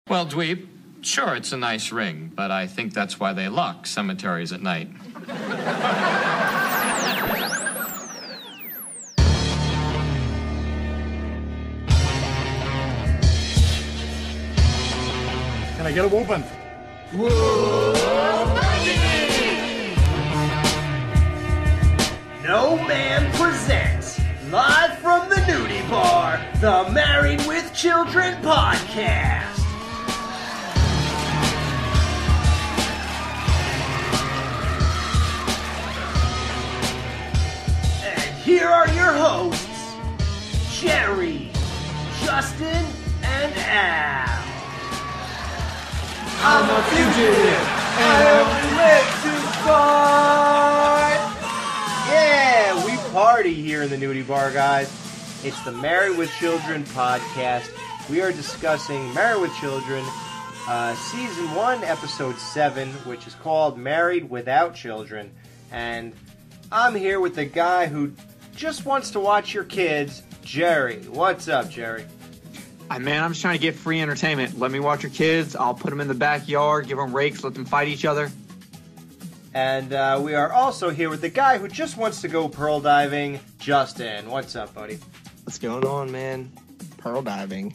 Well, Dweeb, sure, it's a nice ring, but I think that's why they lock cemeteries at night. Can I get a whooping? No Man presents, live from the nudie bar, the Married with Children podcast. And here are your hosts, Jerry, Justin, and Al. I'm a fugitive, and I only live to fight. Yeah, we party here in the nudie bar, guys. It's the Married with Children podcast. We are discussing Married with Children, Season 1, Episode 7, which is called Married Without Children. And I'm here with the guy who just wants to watch your kids, Jerry. What's up, Jerry? Man, I'm just trying to get free entertainment. Let me watch your kids. I'll put them in the backyard, give them rakes, let them fight each other. And we are also here with the guy who just wants to go pearl diving, Justin. What's up, buddy? What's going on, man? Pearl diving.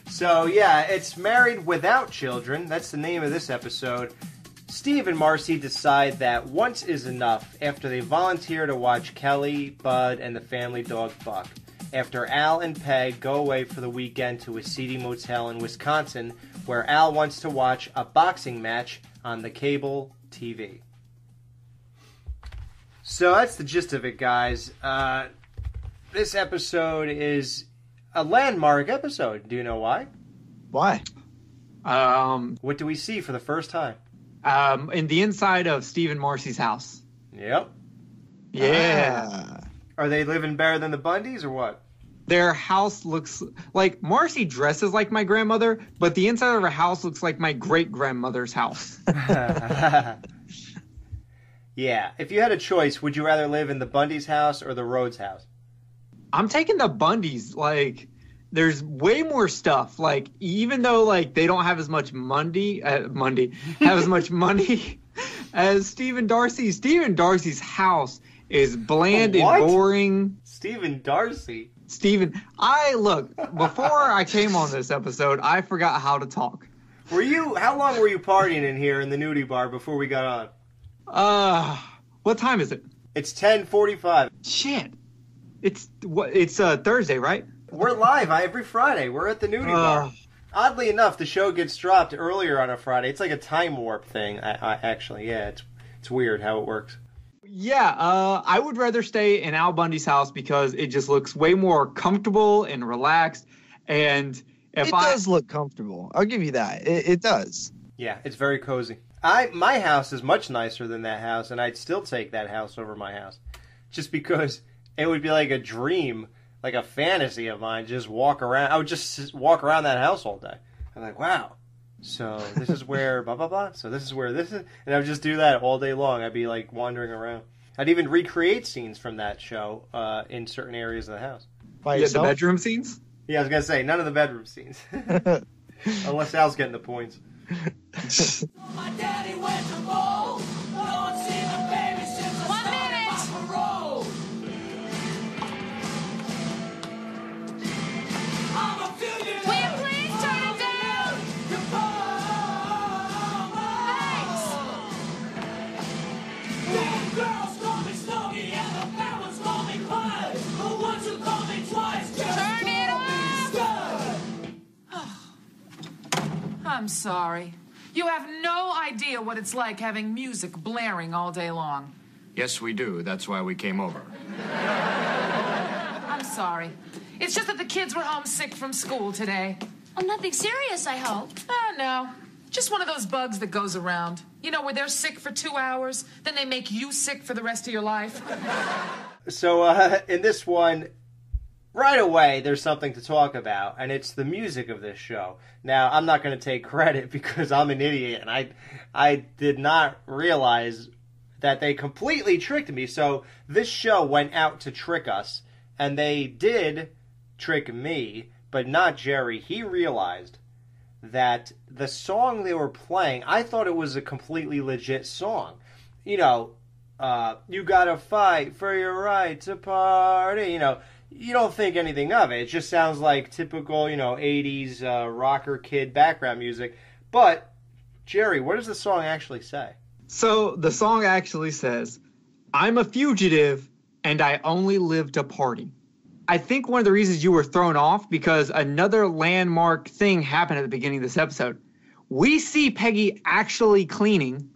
So, yeah, it's Married Without Children. That's the name of this episode. Steve and Marcy decide that once is enough after they volunteer to watch Kelly, Bud, and the family dog Buck. After Al and Peg go away for the weekend to a seedy motel in Wisconsin, where Al wants to watch a boxing match on the cable TV. So that's the gist of it, guys. This episode is a landmark episode. Do you know why? Why? What do we see for the first time? In the inside of Steve and Marcy's house. Yep. Yeah. Are they living better than the Bundys or what? Their house looks like Marcy dresses like my grandmother, but the inside of her house looks like my great-grandmother's house. Yeah. If you had a choice, would you rather live in the Bundys' house or the Rhodes' house? I'm taking the Bundys. Like, there's way more stuff. Like, even though, like, they don't have as much have as much money as Steve and Darcy's. Steve and Darcy's house is bland and boring. Stephen Darcy. Before I came on this episode, I forgot how to talk. How long were you partying in here in the nudie bar before we got on? What time is it? It's 10:45. Shit. It's Thursday, right? We're live every Friday. We're at the nudie bar. Oddly enough, the show gets dropped earlier on a Friday. It's like a time warp thing. It's weird how it works. Yeah, I would rather stay in Al Bundy's house because it just looks way more comfortable and relaxed. And it does look comfortable. I'll give you that. It does. Yeah, it's very cozy. My house is much nicer than that house, and I'd still take that house over my house. Just because it would be like a dream, like a fantasy of mine, just walk around. I would just walk around that house all day. I'm like, wow. So this is where blah, blah, blah. So this is where this is. And I would just do that all day long. I'd be like wandering around. I'd even recreate scenes from that show in certain areas of the house. By yourself? The bedroom scenes? Yeah, I was going to say, none of the bedroom scenes. Unless Al's getting the points. My daddy went to bowl. Don't see the baby since I 1 minute. Papa roll. I'm a fugitive. Will you please turn it down? Thanks. Girls call me Snooky and the parents call me Clyde. The ones who call me twice just Turn it call off. me Stud. I'm sorry. You have no idea what it's like having music blaring all day long. Yes, we do. That's why we came over. I'm sorry. It's just that the kids were homesick from school today. Oh, nothing serious, I hope. Oh, no. Just one of those bugs that goes around. You know, where they're sick for 2 hours, then they make you sick for the rest of your life. So, in this one, right away, there's something to talk about, and it's the music of this show. Now, I'm not going to take credit because I'm an idiot, and I did not realize that they completely tricked me. So, this show went out to trick us, and they did trick me, but not Jerry. He realized that the song they were playing, I thought it was a completely legit song. You know, you gotta fight for your right to party. You know, you don't think anything of it. It just sounds like typical, 80s rocker kid background music. But, Jerry, what does the song actually say? So the song actually says, I'm a fugitive and I only live to party. I think one of the reasons you were thrown off because another landmark thing happened at the beginning of this episode. We see Peggy actually cleaning,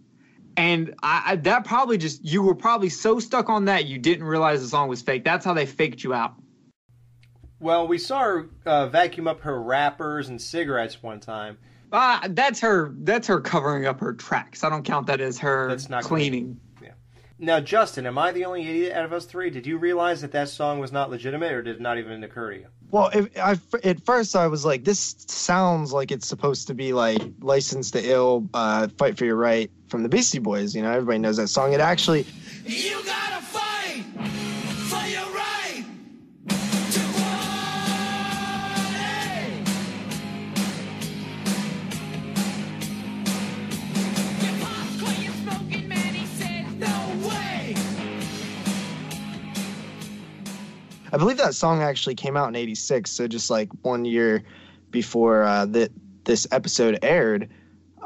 and that probably just, you were probably so stuck on that you didn't realize the song was fake. That's how they faked you out. Well, we saw her vacuum up her wrappers and cigarettes one time. That's her covering up her tracks. I don't count that as her That's not cleaning. Yeah. Now, Justin, am I the only idiot out of us three? Did you realize that song was not legitimate, or did it not even occur to you? Well, at first I was like, this sounds like it's supposed to be like License to Ill, Fight for Your Right from the Beastie Boys. You know, everybody knows that song. It actually... You gotta fight for your right to party. Your pops caught you smoking, man, he said, no way. I believe that song actually came out in 86, so just like 1 year before this episode aired.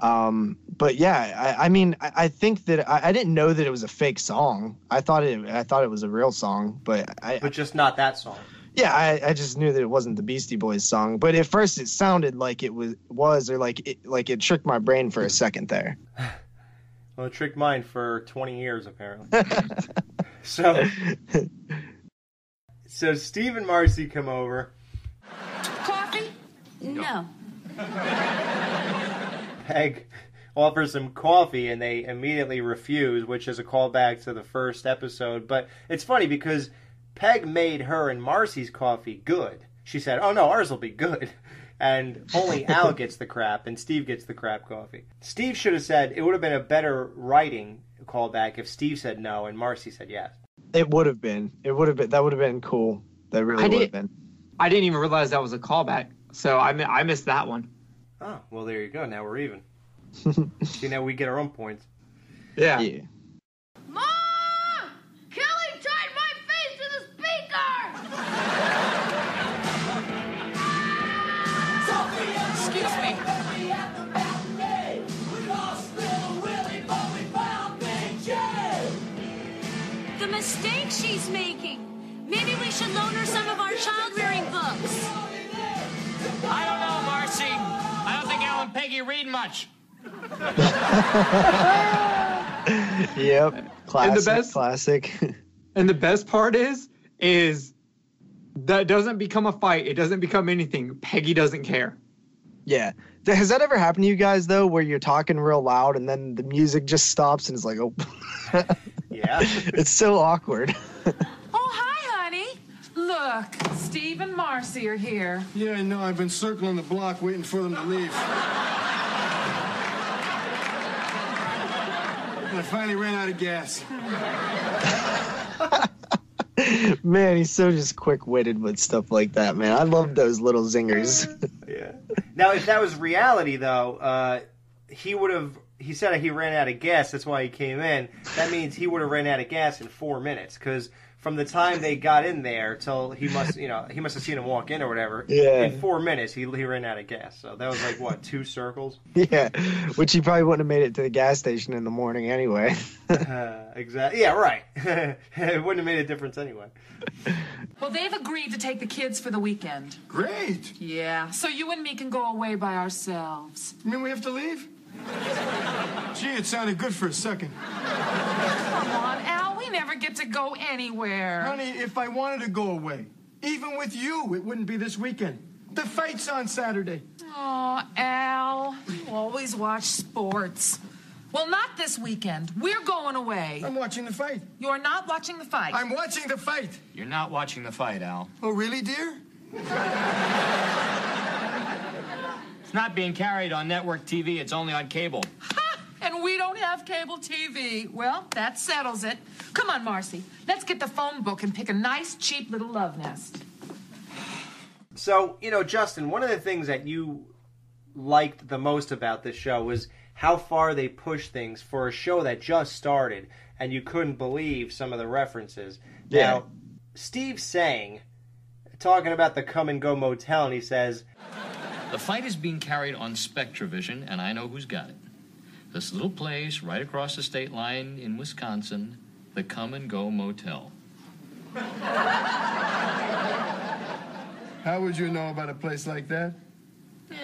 But yeah, I mean, I think that I didn't know that it was a fake song. I thought it was a real song, but just not that song. Yeah, I just knew that it wasn't the Beastie Boys song. But at first, it sounded like it was, or like it tricked my brain for a second there. Well, it tricked mine for 20 years apparently. So Steve and Marcy come over. Coffee? No. Peg offers them coffee, and they immediately refuse, which is a callback to the first episode. But it's funny because Peg made her and Marcy's coffee good. She said, oh no, ours will be good. And only Al gets the crap, and Steve gets the crap coffee. Steve should have said, it would have been a better writing callback if Steve said no and Marcy said yes. It would have been. That would have been cool. That really would have been. I didn't even realize that was a callback, so I missed that one. Oh, well, there you go. Now we're even. See, now we get our own points. Yeah. Mom! Kelly tied my face to the speaker! Excuse me. The mistake she's making. Maybe we should loan her some of our child-rearing books. I don't know, Marcy. I don't think Al and Peggy read much. Yep. Classic. And the best part is that doesn't become a fight. It doesn't become anything. Peggy doesn't care. Yeah. Has that ever happened to you guys, though, where you're talking real loud and then the music just stops and it's like, oh. Yeah. It's so awkward. Oh, hi, honey. Look, Steve and Marcy are here. Yeah, I know. I've been circling the block waiting for them to leave. And I finally ran out of gas. Man, he's so just quick-witted with stuff like that, man. I love those little zingers. Yeah. Now, if that was reality, though, he said he ran out of gas. That's why he came in. That means he would have ran out of gas in 4 minutes, because from the time they got in there till he must have seen him walk in or whatever. Yeah. In 4 minutes, he ran out of gas. So that was like, what, 2 circles? Yeah, which he probably wouldn't have made it to the gas station in the morning anyway. Exactly. Yeah, right. It wouldn't have made a difference anyway. Well, they've agreed to take the kids for the weekend. Great. Yeah, so you and me can go away by ourselves. You mean we have to leave? Gee, it sounded good for a second. Come on, Al, we never get to go anywhere. Honey, if I wanted to go away, even with you, it wouldn't be this weekend. The fight's on Saturday. Oh, Al, you always watch sports. Well, not this weekend. We're going away. I'm watching the fight. You're not watching the fight. I'm watching the fight. You're not watching the fight, Al. Oh, really, dear? It's not being carried on network TV. It's only on cable. Ha! And we don't have cable TV. Well, that settles it. Come on, Marcy. Let's get the phone book and pick a nice, cheap little love nest. So, Justin, one of the things that liked the most about this show was how far they pushed things for a show that just started, and you couldn't believe some of the references. Yeah. Now, Steve sang, talking about the Come and Go Motel, and he says, The fight is being carried on Spectravision, and I know who's got it. This little place right across the state line in Wisconsin, the Come and Go Motel. How would you know about a place like that?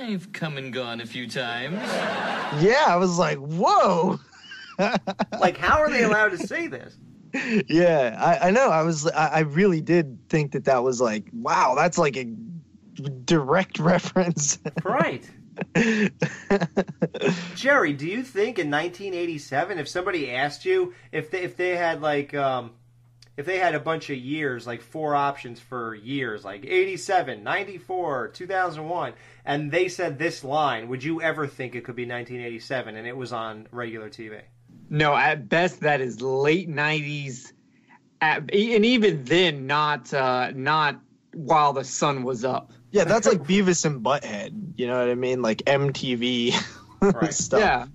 I've come and gone a few times. Yeah, I was like, whoa. like, how are they allowed to say this? Yeah, I know. I really did think that was like, wow, that's like a direct reference. Right. Jerry, do you think in 1987, if somebody asked you if they had like if they had a bunch of years, like 4 options for years, like 87, 94, 2001, and they said this line, would you ever think it could be 1987 and it was on regular TV? No, at best that is late 90s, and even then, not while the sun was up. Yeah, that's like Beavis and Butthead. You know what I mean? Like MTV Right. stuff. Yeah,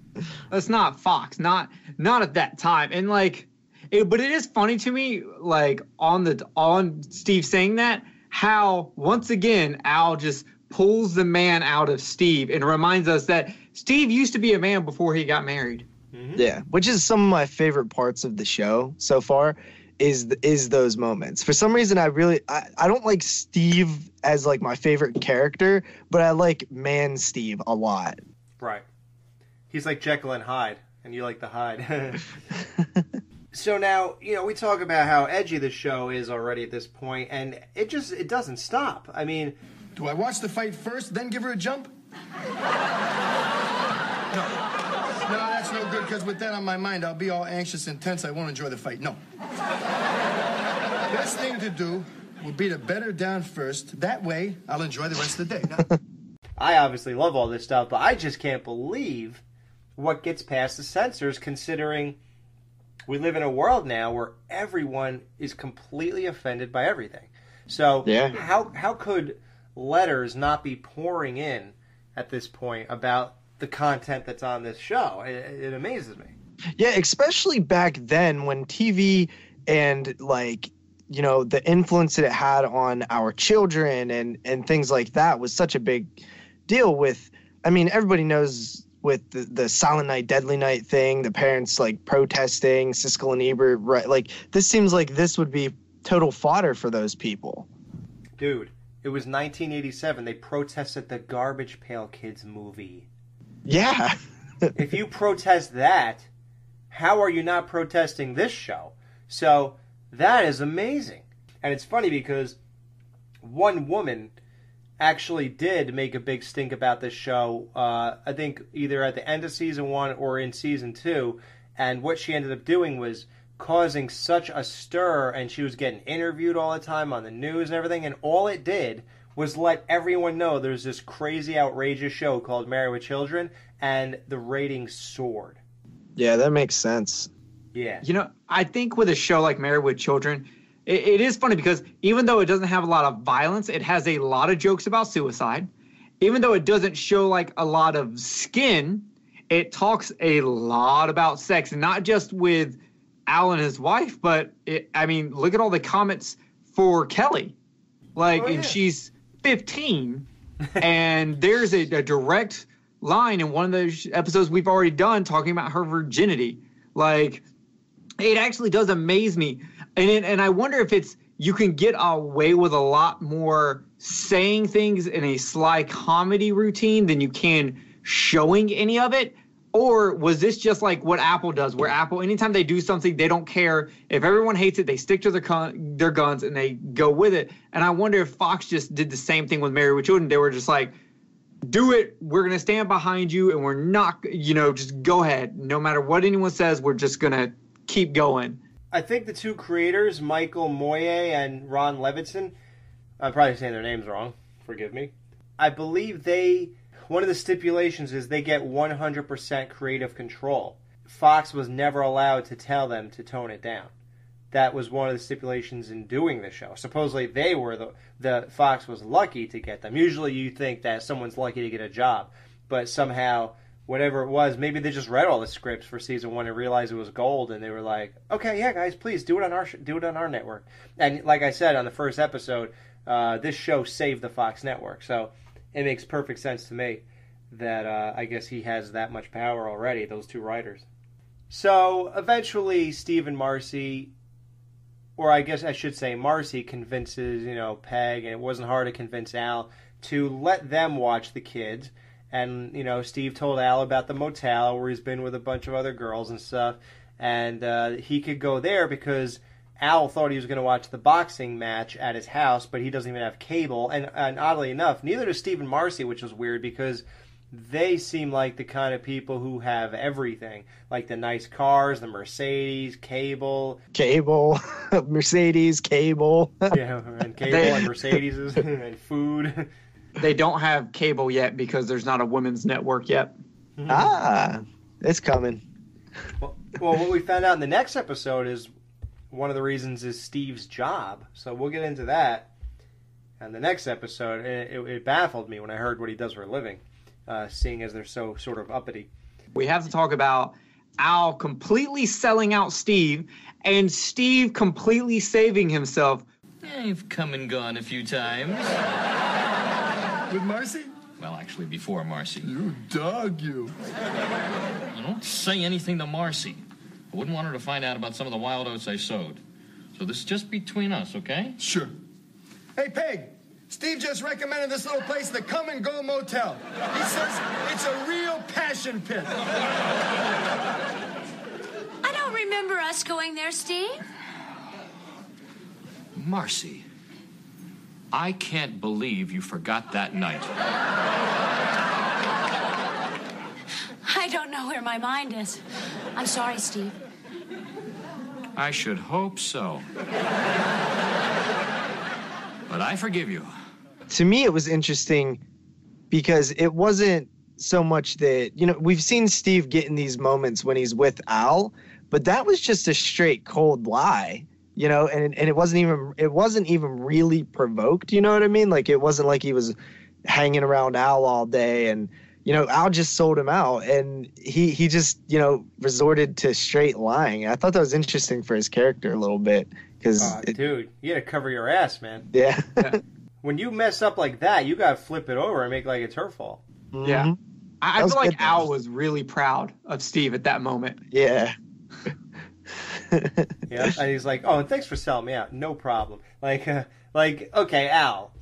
that's not Fox, not at that time. And like, but it is funny to me, like on Steve saying that, how once again Al just pulls the man out of Steve and reminds us that Steve used to be a man before he got married. Yeah, which is some of my favorite parts of the show so far, is those moments. For some reason, I don't like Steve as like my favorite character, but I like Man Steve a lot. Right. He's like Jekyll and Hyde, and you like the Hyde. So now, we talk about how edgy the show is already at this point, and it doesn't stop. I mean, Do I watch the fight first, then give her a jump? No, that's no good, because with that on my mind, I'll be all anxious and tense. I won't enjoy the fight. No. Best thing to do would be to bed her down first. That way, I'll enjoy the rest of the day. Now, I obviously love all this stuff, but I just can't believe what gets past the censors, considering we live in a world now where everyone is completely offended by everything. So Yeah. how could letters not be pouring in at this point about the content that's on this show? It amazes me. Yeah, especially back then when TV and like, the influence that it had on our children and things like that was such a big deal with, I mean, everybody knows with the Silent Night, Deadly Night thing, the parents like protesting, Siskel and Ebert, right? Like, this seems like this would be total fodder for those people. Dude, it was 1987. They protested the Garbage Pail Kids movie. Yeah. If you protest that, how are you not protesting this show? So that is amazing. And it's funny because one woman actually did make a big stink about this show, I think either at the end of season 1 or in season 2, and what she ended up doing was causing such a stir, and she was getting interviewed all the time on the news and everything, and all it did was let everyone know there's this crazy, outrageous show called Married with Children, and the ratings soared. Yeah, that makes sense. Yeah. I think with a show like Married with Children, it is funny because even though it doesn't have a lot of violence, it has a lot of jokes about suicide. Even though it doesn't show like a lot of skin, it talks a lot about sex, and not just with Al and his wife, but look at all the comments for Kelly. And she's 15, and there's a direct line in one of those episodes we've already done talking about her virginity. Like, it actually does amaze me. And I wonder if you can get away with a lot more saying things in a sly comedy routine than you can showing any of it. Or was this just like what Apple does, where Apple, anytime they do something, they don't care. If everyone hates it, they stick to their guns and they go with it. And I wonder if Fox just did the same thing with Married with Children. They were just like, do it. We're going to stand behind you, and we're not, just go ahead. No matter what anyone says, we're just going to keep going. I think the two creators, Michael Moye and Ron Levinson, I'm probably saying their names wrong, forgive me. I believe one of the stipulations is they get 100% creative control. Fox was never allowed to tell them to tone it down. That was one of the stipulations in doing the show. Supposedly they were the Fox was lucky to get them. Usually you think that someone's lucky to get a job. but somehow whatever it was, maybe they just read all the scripts for season 1 and realized it was gold, and they were like, okay, yeah, guys, please do it on our network. And like I said on the first episode, this show saved the Fox network, so it makes perfect sense to me that I guess he has that much power already, those two writers. So eventually Steve and Marcy, or I guess I should say Marcy, convinces, Peg, and it wasn't hard to convince Al to let them watch the kids. And, Steve told Al about the motel where he's been with a bunch of other girls and stuff. And he could go there because Al thought he was going to watch the boxing match at his house, but he doesn't even have cable. And oddly enough, neither does Steve and Marcy, which was weird because they seem like the kind of people who have everything. Like the nice cars, the Mercedes, cable. Mercedes, cable. Yeah, and cable and Mercedes and food. They don't have cable yet because there's not a women's network yet. Ah, it's coming. Well, what we found out in the next episode is one of the reasons is Steve's job. So we'll get into that in the next episode. It baffled me when I heard what he does for a living, seeing as they're so sort of uppity. We have to talk about Al completely selling out Steve and Steve completely saving himself. I've come and gone a few times. With Marcy? Well, actually, before Marcy. You dog, you. Don't say anything to Marcy. I wouldn't want her to find out about some of the wild oats I sowed. So this is just between us, okay? Sure. Hey, Peg, Steve just recommended this little place, the Come and Go Motel. He says it's a real passion pit. I don't remember us going there, Steve. Marcy, I can't believe you forgot that night. I don't know where my mind is. I'm sorry, Steve. I should hope so. But I forgive you. To me, it was interesting because it wasn't so much that, we've seen Steve get in these moments when he's with Al, but that was just a straight cold lie. And it wasn't even really provoked, you know what I mean? Like, it wasn't like he was hanging around Al all day and, Al just sold him out and he just, resorted to straight lying. I thought that was interesting for his character a little bit because dude, you gotta cover your ass, man. Yeah. When you mess up like that, you gotta flip it over and make like it's her fault. Mm-hmm. Yeah. I feel like good, Al was really proud of Steve at that moment. Yeah. Yeah, and he's like, "Oh, and thanks for selling me out. No problem." Like, okay, Al,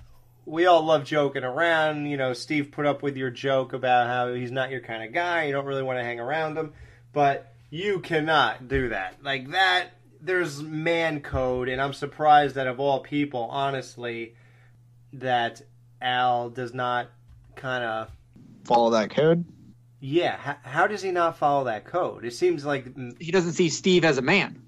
we all love joking around. Steve put up with your joke about how he's not your kind of guy. You don't really want to hang around him, but you cannot do that. Like that, there's man code, and I'm surprised that of all people, honestly, that Al does not kind of follow that code. Yeah, how does he not follow that code? It seems like he doesn't see Steve as a man.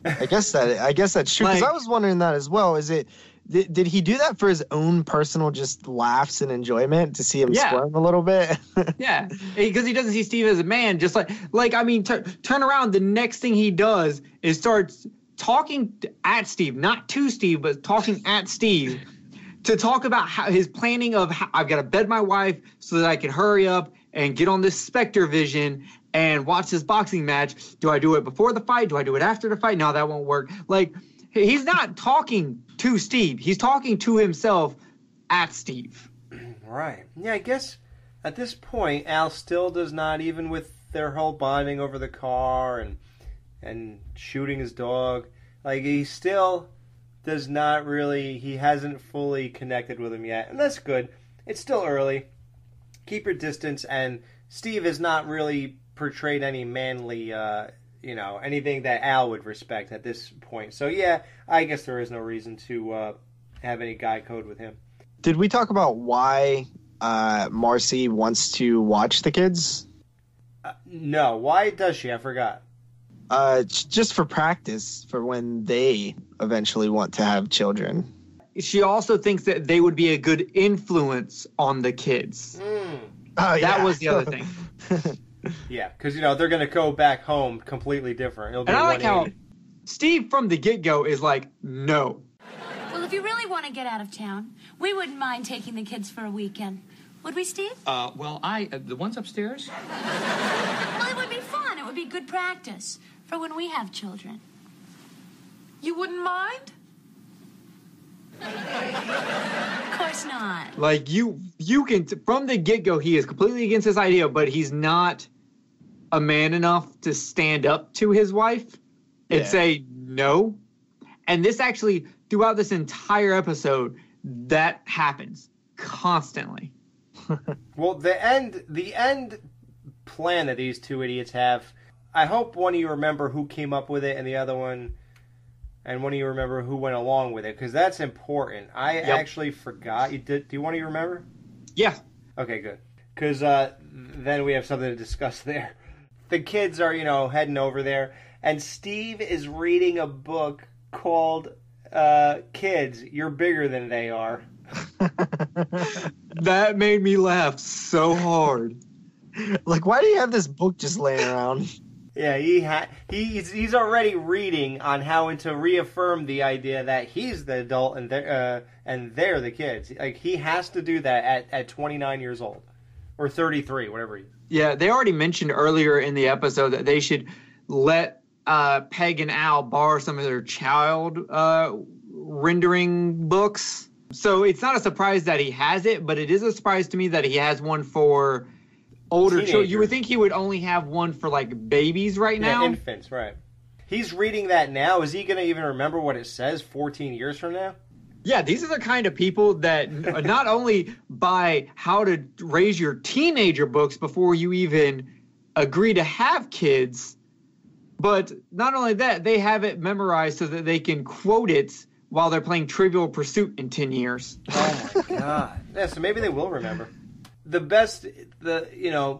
I guess that's true. Because I was wondering that as well. Did he do that for his own personal just laughs and enjoyment to see him squirm a little bit? Yeah, because he doesn't see Steve as a man. Just turn around. The next thing he does is starts talking at Steve, not to Steve, but talking at Steve to talk about how his planning of how I've got to bed my wife so that I can hurry up and get on this Spectre Vision and watch this boxing match. Do I do it before the fight? Do I do it after the fight? No, that won't work. Like, he's not talking to Steve. He's talking to himself at Steve. Right. Yeah, I guess at this point, Al still does not, even with their whole bonding over the car and shooting his dog, like, he still does not really, he hasn't fully connected with him yet. And that's good. It's still early. Keep your distance, and Steve has not really portrayed any manly, anything that Al would respect at this point. So, yeah, I guess there is no reason to have any guy code with him. Did we talk about why Marcy wants to watch the kids? No. Why does she? I forgot. Just for practice, for when they eventually want to have children. She also thinks that they would be a good influence on the kids. That was the other thing. Yeah, because, they're going to go back home completely different. It'll be and I like how Steve from the get-go is like, no. Well, if you really want to get out of town, we wouldn't mind taking the kids for a weekend. Would we, Steve? Well, the ones upstairs? Well, it would be fun. It would be good practice for when we have children. You wouldn't mind? Of course not. Like, you can, from the get-go, he is completely against this idea, but he's not a man enough to stand up to his wife and say no. And this actually, throughout this entire episode, that happens constantly. Well, the end plan that these two idiots have, I hope one of you remember who came up with it and the other one, and one of you remember who went along with it, because that's important. I actually forgot. Do you want to remember? Yeah. Okay, good. Because then we have something to discuss there. The kids are, heading over there, and Steve is reading a book called Kids, You're Bigger Than They Are. That made me laugh so hard. Like, why do you have this book just laying around? Yeah, he's already reading on how to reaffirm the idea that he's the adult and they're the kids. Like, he has to do that at 29 years old or 33, whatever. Yeah, they already mentioned earlier in the episode that they should let Peg and Al borrow some of their child rendering books. So it's not a surprise that he has it, but it is a surprise to me that he has one for older children. You would think he would only have one for, like, babies right now. Yeah, infants, right. He's reading that now. Is he going to even remember what it says 14 years from now? Yeah, these are the kind of people that not only buy how to raise your teenager books before you even agree to have kids, but not only that, they have it memorized so that they can quote it while they're playing Trivial Pursuit in 10 years. Oh, my God. Yeah, so maybe they will remember.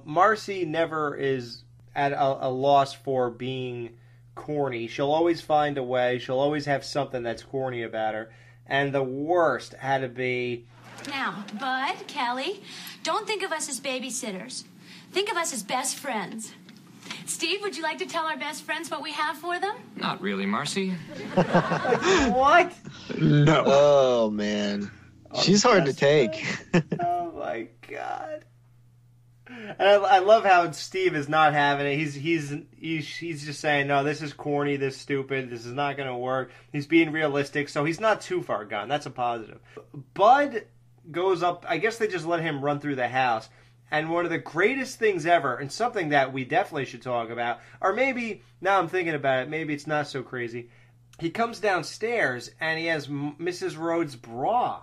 Marcy never is at a loss for being corny. She'll always find a way. She'll always have something that's corny about her. And the worst had to be... Now, Bud, Kelly, don't think of us as babysitters. Think of us as best friends. Steve, would you like to tell our best friends what we have for them? Not really, Marcy. What? No. Oh, man. She's hard to take. Oh, my God. And I love how Steve is not having it. He's just saying, no, this is corny, this is stupid, this is not going to work. He's being realistic, so he's not too far gone. That's a positive. Bud goes up. I guess they just let him run through the house. And one of the greatest things ever, and something that we definitely should talk about, or maybe, now I'm thinking about it, maybe it's not so crazy. He comes downstairs, and he has Mrs. Rhodes' bra.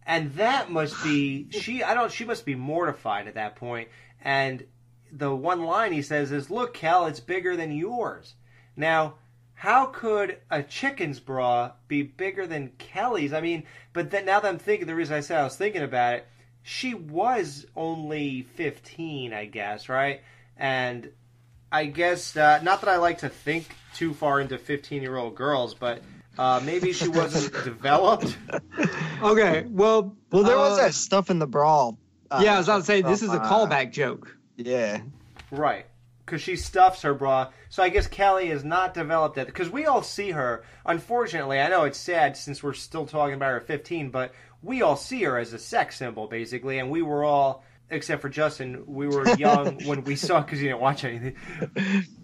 And that must be, she must be mortified at that point. And the one line he says is, look, Kel, it's bigger than yours. Now, how could a chicken's bra be bigger than Kelly's? I mean, but then now that I'm thinking, the reason I said I was thinking about it, she was only 15, I guess, right? And I guess, not that I like to think too far into 15-year-old girls, but maybe she wasn't developed. Okay, well, there was that stuff in the bra. Yeah, I was about to say, this is a callback joke. Yeah. Right. Because she stuffs her bra. So I guess Kelly is not developed yet. Because we all see her. Unfortunately, I know it's sad since we're still talking about her at 15, but we all see her as a sex symbol, basically. And we were all, except for Justin, we were young when we saw, because you didn't watch anything.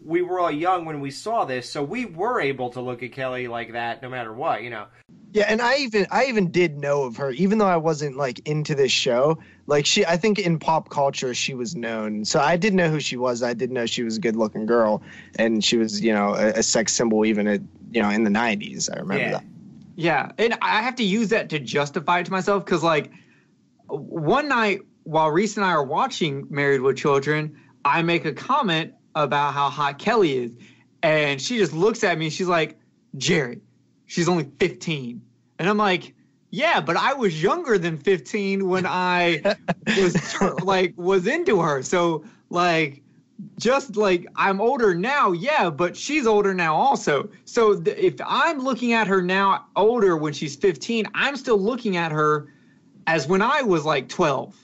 We were all young when we saw this, so we were able to look at Kelly like that no matter what, Yeah, and I even did know of her, even though I wasn't like into this show. Like I think in pop culture she was known, so I did know who she was. I did know she was a good-looking girl, and she was a sex symbol even at in the 90s. I remember that. Yeah, and I have to use that to justify it to myself because like one night while Reese and I are watching Married with Children, I make a comment about how hot Kelly is, and she just looks at me and she's like, Jerry, she's only 15. And I'm like, yeah, but I was younger than 15 when I was into her. So like, just like I'm older now, yeah, but she's older now also. So if I'm looking at her now older when she's 15, I'm still looking at her as when I was like 12.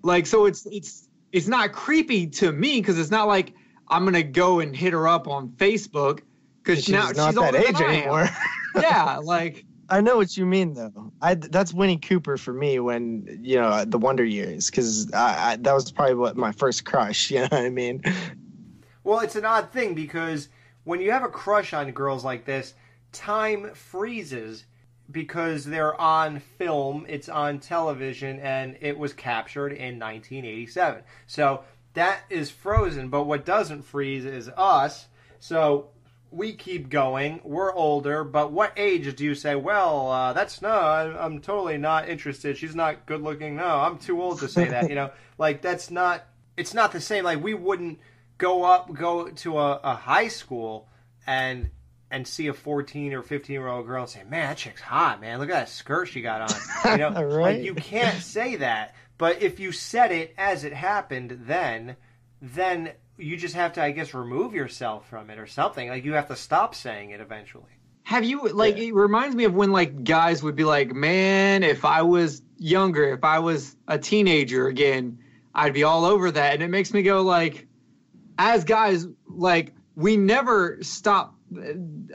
Like, so it's not creepy to me because it's not like I'm gonna go and hit her up on Facebook because now she's not older that age than I am. anymore. Yeah, like I know what you mean, though. That's Winnie Cooper for me when, the Wonder Years, because that was probably what my first crush, you know what I mean? Well, it's an odd thing because when you have a crush on girls like this, time freezes because they're on film, it's on television, and it was captured in 1987. So that is frozen, but what doesn't freeze is us. So we keep going. We're older, but what age do you say, well, I'm totally not interested. She's not good looking. No, I'm too old to say that, Like, it's not the same. Like, we wouldn't go to a high school and see a 14 or 15-year-old girl and say, man, that chick's hot, man. Look at that skirt she got on. Right? Like, you can't say that. But if you said it as it happened then you just have to, I guess, remove yourself from it or something. Like, you have to stop saying it eventually. Have you, it reminds me of when, guys would be like, man, if I was younger, if I was a teenager again, I'd be all over that. And it makes me go, as guys, we never stop thinking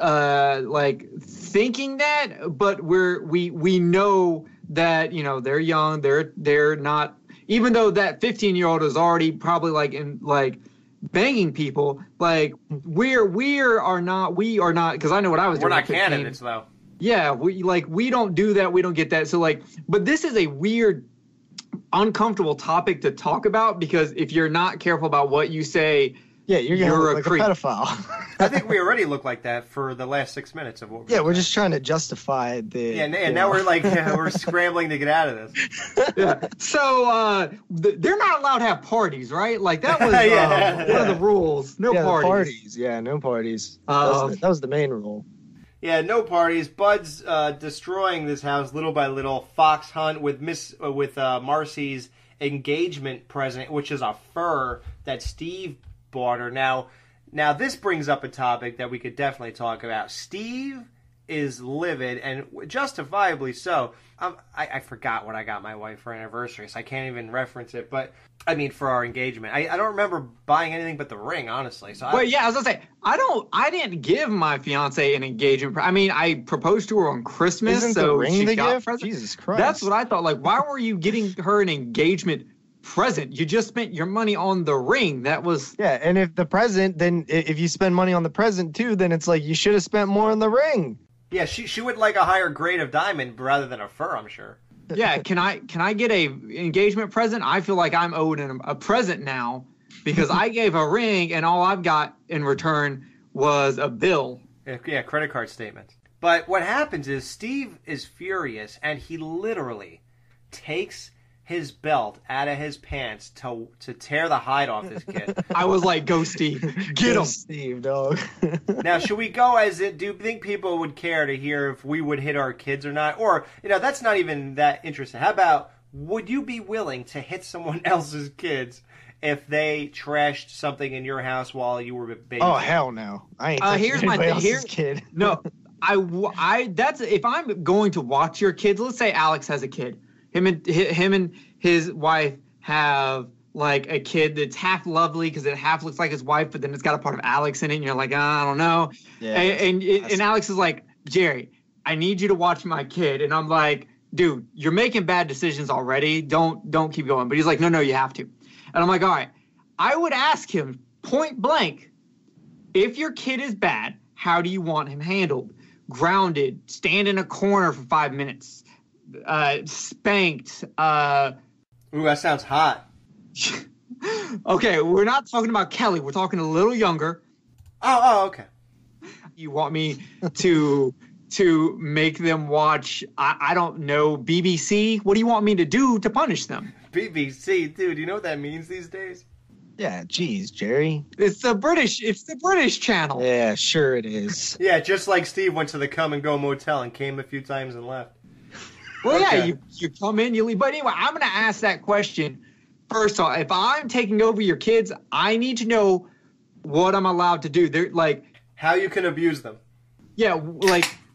that, but we know that they're young, they're not, even though that 15-year-old is already probably banging people, we are not, because I know what I was doing. We're not candidates though. Yeah, we don't do that, we don't get that. So but this is a weird, uncomfortable topic to talk about, because if you're not careful about what you say, yeah, you're a creep. Pedophile. I think we already look like that for the last 6 minutes of what we're just trying to justify the... Yeah, and now we're we're scrambling to get out of this. Yeah. So they're not allowed to have parties, right? That was one of the rules. No parties. Yeah, no parties. That was the main rule. Yeah, no parties. Bud's destroying this house little by little. Fox hunt with Marcy's engagement present, which is a fur that Steve bought her. Now this brings up a topic that we could definitely talk about. Steve is livid, and justifiably so. I forgot what I got my wife for anniversary, so I can't even reference it. But I mean, for our engagement, I don't remember buying anything but the ring, honestly. So I was gonna say I didn't give my fiance an engagement. I proposed to her on Christmas. Isn't so the ring she the got gift? Present. Jesus Christ! That's what I thought. Why were you getting her an engagement present? You just spent your money on the ring. That was... Yeah, and if the present, then if you spend money on the present too, then it's you should have spent more on the ring. Yeah, she would like a higher grade of diamond rather than a fur, I'm sure. Yeah, can I get a engagement present? I feel like I'm owed a present now because I gave a ring and all I've got in return was a bill. Yeah, credit card statement. But what happens is Steve is furious and he literally takes his belt out of his pants to tear the hide off this kid. I was like, go Steve. Get him. Steve, dog. Now, should we go do you think people would care to hear if we would hit our kids or not? Or, that's not even that interesting. How about, would you be willing to hit someone else's kids if they trashed something in your house while you were babysitting? Oh, hell no. I ain't touching here's my anybody thing. else's kid. No, that's if I'm going to watch your kids, let's say Alex has a kid. Him and his wife have a kid that's half lovely because it half looks like his wife, but then it's got a part of Alex in it, and you're like, I don't know. Yeah, and Alex is like, Jerry, I need you to watch my kid, and I'm like, dude, you're making bad decisions already. Don't keep going. But he's like, no, you have to. And I'm like, all right. I would ask him point blank, if your kid is bad, how do you want him handled? Grounded, stand in a corner for 5 minutes. Spanked. Ooh, that sounds hot. Okay, we're not talking about Kelly. We're talking a little younger. Oh, okay. You want me to make them watch, I don't know, BBC? What do you want me to do to punish them? BBC, dude, you know what that means these days? Yeah, geez, Jerry. It's the British channel. Yeah, sure it is. Yeah, just like Steve went to the Come and Go motel and came a few times and left. Well, okay. Yeah, you come in, you leave. But anyway, I'm going to ask that question. First off, if I'm taking over your kids, I need to know what I'm allowed to do. They're how you can abuse them. Yeah,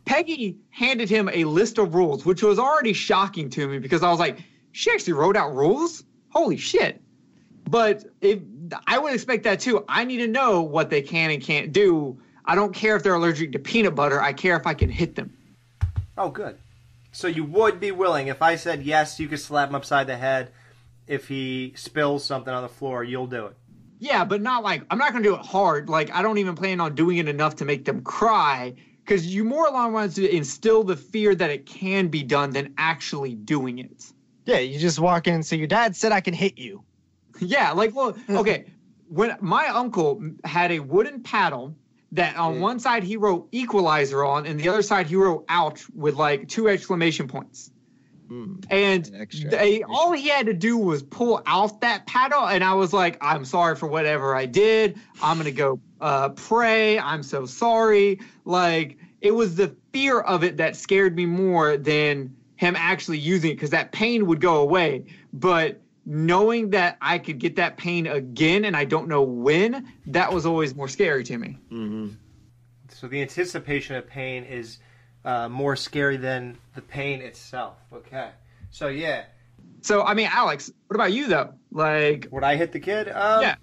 Peggy handed him a list of rules, which was already shocking to me because I was like, she actually wrote out rules? Holy shit. But I would expect that too. I need to know what they can and can't do. I don't care if they're allergic to peanut butter. I care if I can hit them. Oh, good. So you would be willing, if I said yes, you could slap him upside the head. If he spills something on the floor, you'll do it. Yeah, but not like, I'm not going to do it hard. Like, I don't even plan on doing it enough to make them cry, because you more along want to instill the fear that it can be done than actually doing it. Yeah, you just walk in and say, your dad said I can hit you. Yeah, like, well, okay. When my uncle had a wooden paddle that on one side he wrote equalizer on, and the other side he wrote out with like 2 exclamation points. And all he had to do was pull out that paddle, and I was like, I'm sorry for whatever I did. I'm going to go pray. I'm so sorry. Like, it was the fear of it that scared me more than him actually using it, because that pain would go away. But knowing that I could get that pain again and I don't know when, that was always more scary to me. Mm-hmm. So the anticipation of pain is more scary than the pain itself. Okay. So, yeah. So, I mean, Alex, what about you, though? Like, would I hit the kid? Yeah.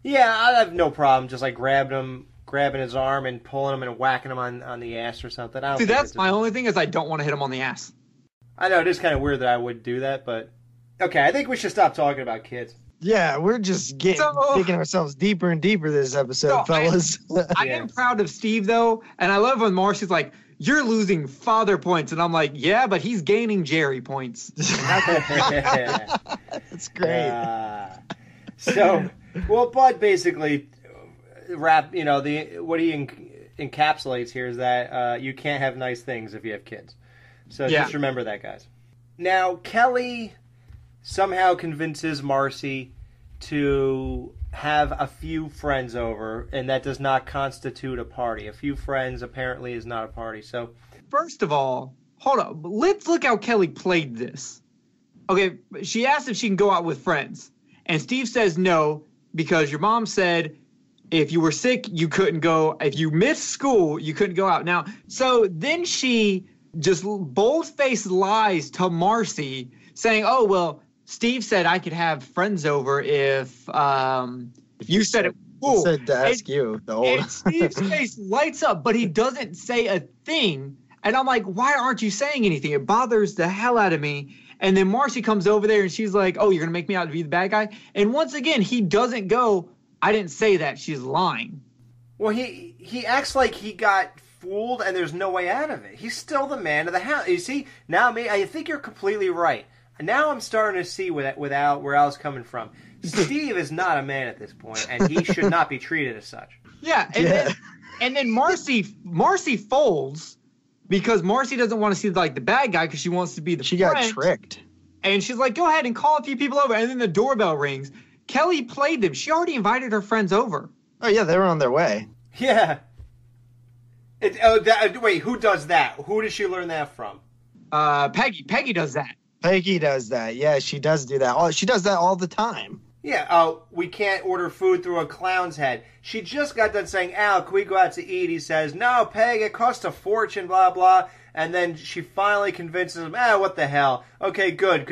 Yeah, I have no problem just, like, grabbing his arm and pulling him and whacking him on the ass or something. I don't See, that's my only thing is I don't want to hit him on the ass. I know, it is kind of weird that I would do that, but... Okay, I think we should stop talking about kids. Yeah, we're just digging ourselves deeper and deeper this episode, fellas. I am proud of Steve, though, and I love when Marcy's like, you're losing father points, and I'm like, yeah, but he's gaining Jerry points. That's great. So, well, Bud basically what he encapsulates here is that you can't have nice things if you have kids. So just remember that, guys. Now, Kelly somehow convinces Marcy to have a few friends over, and that does not constitute a party. A few friends apparently is not a party. So, first of all, hold up. Let's look how Kelly played this. Okay, she asked if she can go out with friends, and Steve says no because your mom said if you were sick, you couldn't go. If you missed school, you couldn't go out. Now, so then she just bold-faced lies to Marcy, saying, "Oh well, Steve said I could have friends over if you said it." Cool. Said to ask you. The old. And Steve's face lights up, but he doesn't say a thing. And I'm like, why aren't you saying anything? It bothers the hell out of me. And then Marcy comes over there and she's like, oh, you're going to make me out to be the bad guy? And once again, he doesn't go, I didn't say that. She's lying. Well, he acts like he got fooled and there's no way out of it. He's still the man of the house. You see, now I think you're completely right. Now I'm starting to see where I was coming from. Steve is not a man at this point, and he should not be treated as such. Yeah, and then Marcy folds because Marcy doesn't want to see like the bad guy because she wants to be the friend. Got tricked. And she's like, go ahead and call a few people over. And then the doorbell rings. Kelly played them. She already invited her friends over. Oh, yeah, they were on their way. Yeah. Wait, who does that? Who did she learn that from? Peggy. Peggy does that. Peggy does that. Yeah, she does do that. She does that all the time. Yeah, we can't order food through a clown's head. She just got done saying, Al, can we go out to eat? He says, no, Peg, it costs a fortune, blah, blah. And then she finally convinces him, what the hell? Okay, good,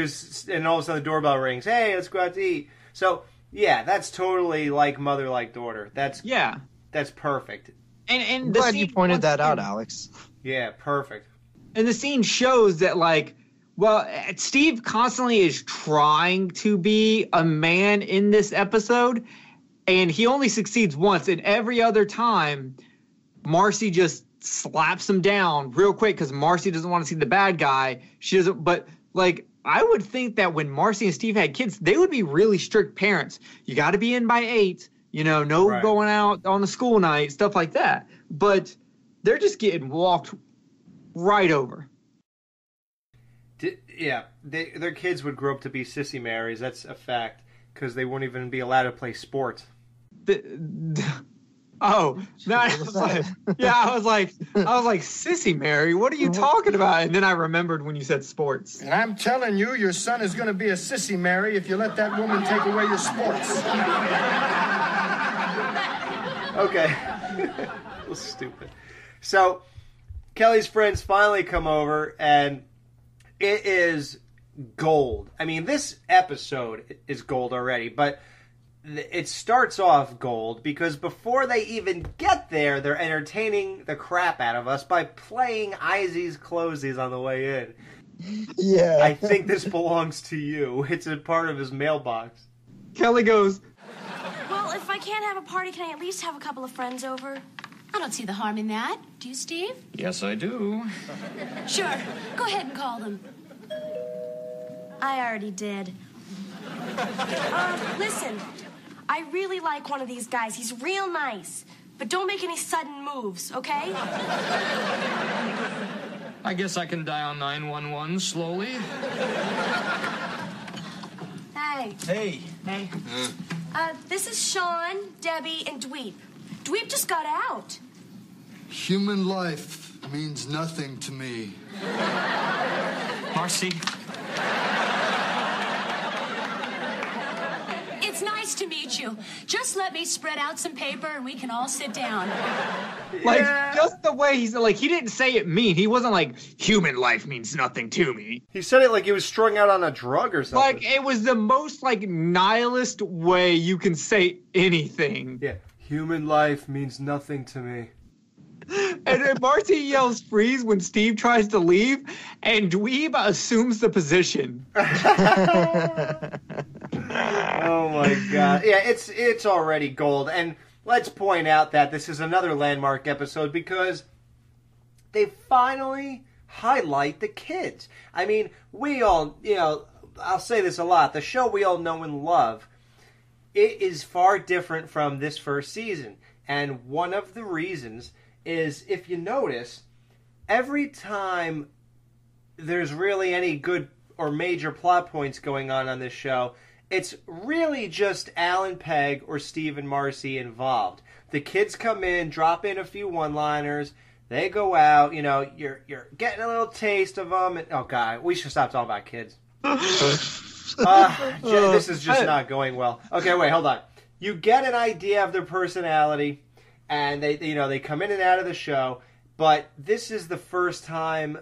and all of a sudden the doorbell rings. Hey, let's go out to eat. So, yeah, that's totally like mother, like daughter. That's perfect. And I'm glad you pointed that out, Alex. Yeah, perfect. And the scene shows that, like, well, Steve constantly is trying to be a man in this episode, and he only succeeds once. And every other time, Marcy just slaps him down real quick because Marcy doesn't want to see the bad guy. She doesn't. But, like, I would think that when Marcy and Steve had kids, they would be really strict parents. You got to be in by 8. No going out on a school night, stuff like that. But they're just getting walked right over. Yeah, their kids would grow up to be sissy Marys. That's a fact because they wouldn't even be allowed to play sports. I was like, Sissy Mary, what are you talking about? And then I remembered when you said sports. And I'm telling you, your son is going to be a sissy Mary if you let that woman take away your sports. Okay. Well, stupid. So, Kelly's friends finally come over, and it is gold. I mean, this episode is gold already, but it starts off gold because before they even get there, they're entertaining the crap out of us by playing Izzy's Closies on the way in. Yeah. I think this belongs to you. It's a part of his mailbox. Kelly goes, Well, if I can't have a party, can I at least have a couple of friends over? I don't see the harm in that. Do you, Steve? Yes, I do. Sure. Go ahead and call them. I already did. Listen, I really like one of these guys. He's real nice. But don't make any sudden moves, okay? I guess I can dial 911 slowly. Hey. Hey. hey. This is Sean, Debbie, and Dweep. Dweep just got out. Human life means nothing to me. Marcy. It's nice to meet you. Just let me spread out some paper and we can all sit down. Like, just the way he's like, he didn't say it mean. He wasn't like, human life means nothing to me. He said it like he was strung out on a drug or something. Like, it was the most, like, nihilist way you can say anything. Yeah. Human life means nothing to me. And then Marcy yells freeze when Steve tries to leave, and Dweeb assumes the position. Oh my god. Yeah, it's already gold. And let's point out that this is another landmark episode because they finally highlight the kids. I mean, we all, I'll say this a lot, the show we all know and love, it is far different from this first season. And one of the reasons is, if you notice, every time there's really any good or major plot points going on this show, it's really just Al and Peg or Steve and Marcy involved. The kids come in, drop in a few one-liners, they go out, you're getting a little taste of them. And, oh, God, we should stop talking about kids. This is just not going well. Okay, wait, hold on. You get an idea of their personality, and they come in and out of the show, but this is the first time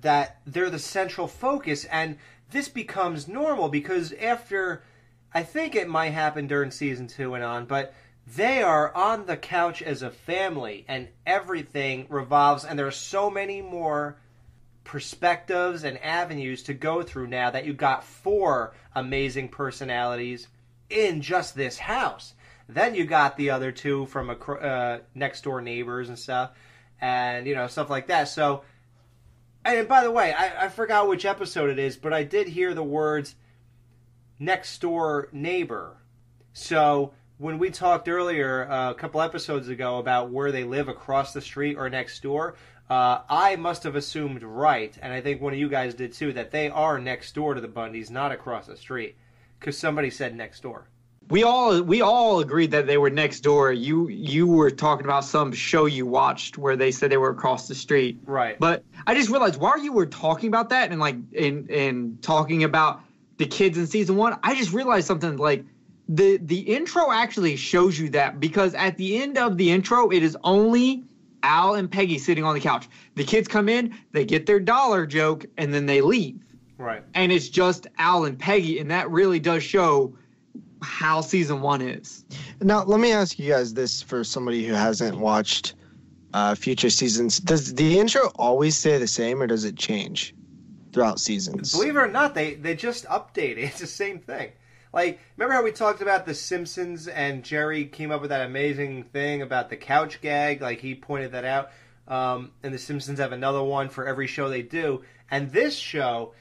that they're the central focus, and this becomes normal because after, I think it might happen during season 2 and on, but they are on the couch as a family, and everything revolves, and there are so many more perspectives and avenues to go through now that you've got 4 amazing personalities in just this house. Then you got the other 2 from next door neighbors and stuff, and stuff like that. So, and by the way, I forgot which episode it is, but I did hear the words next door neighbor. So when we talked earlier a couple episodes ago about where they live across the street or next door, I must have assumed right, and I think one of you guys did too, that they are next door to the Bundys, not across the street, because somebody said next door. We all agreed that they were next door. You were talking about some show you watched where they said they were across the street. Right. But I just realized while you were talking about that and like in talking about the kids in season 1, I just realized something. Like the intro actually shows you that, because at the end of the intro it is only Al and Peggy sitting on the couch. The kids come in, they get their dollar joke, and then they leave. Right. And it's just Al and Peggy, and that really does show how season 1 is. Now, let me ask you guys this for somebody who hasn't watched future seasons. Does the intro always stay the same, or does it change throughout seasons? Believe it or not, they just update it. It's the same thing. Like, remember how we talked about The Simpsons and Jerry came up with that amazing thing about the couch gag? Like, he pointed that out. And The Simpsons have another one for every show they do. And this show,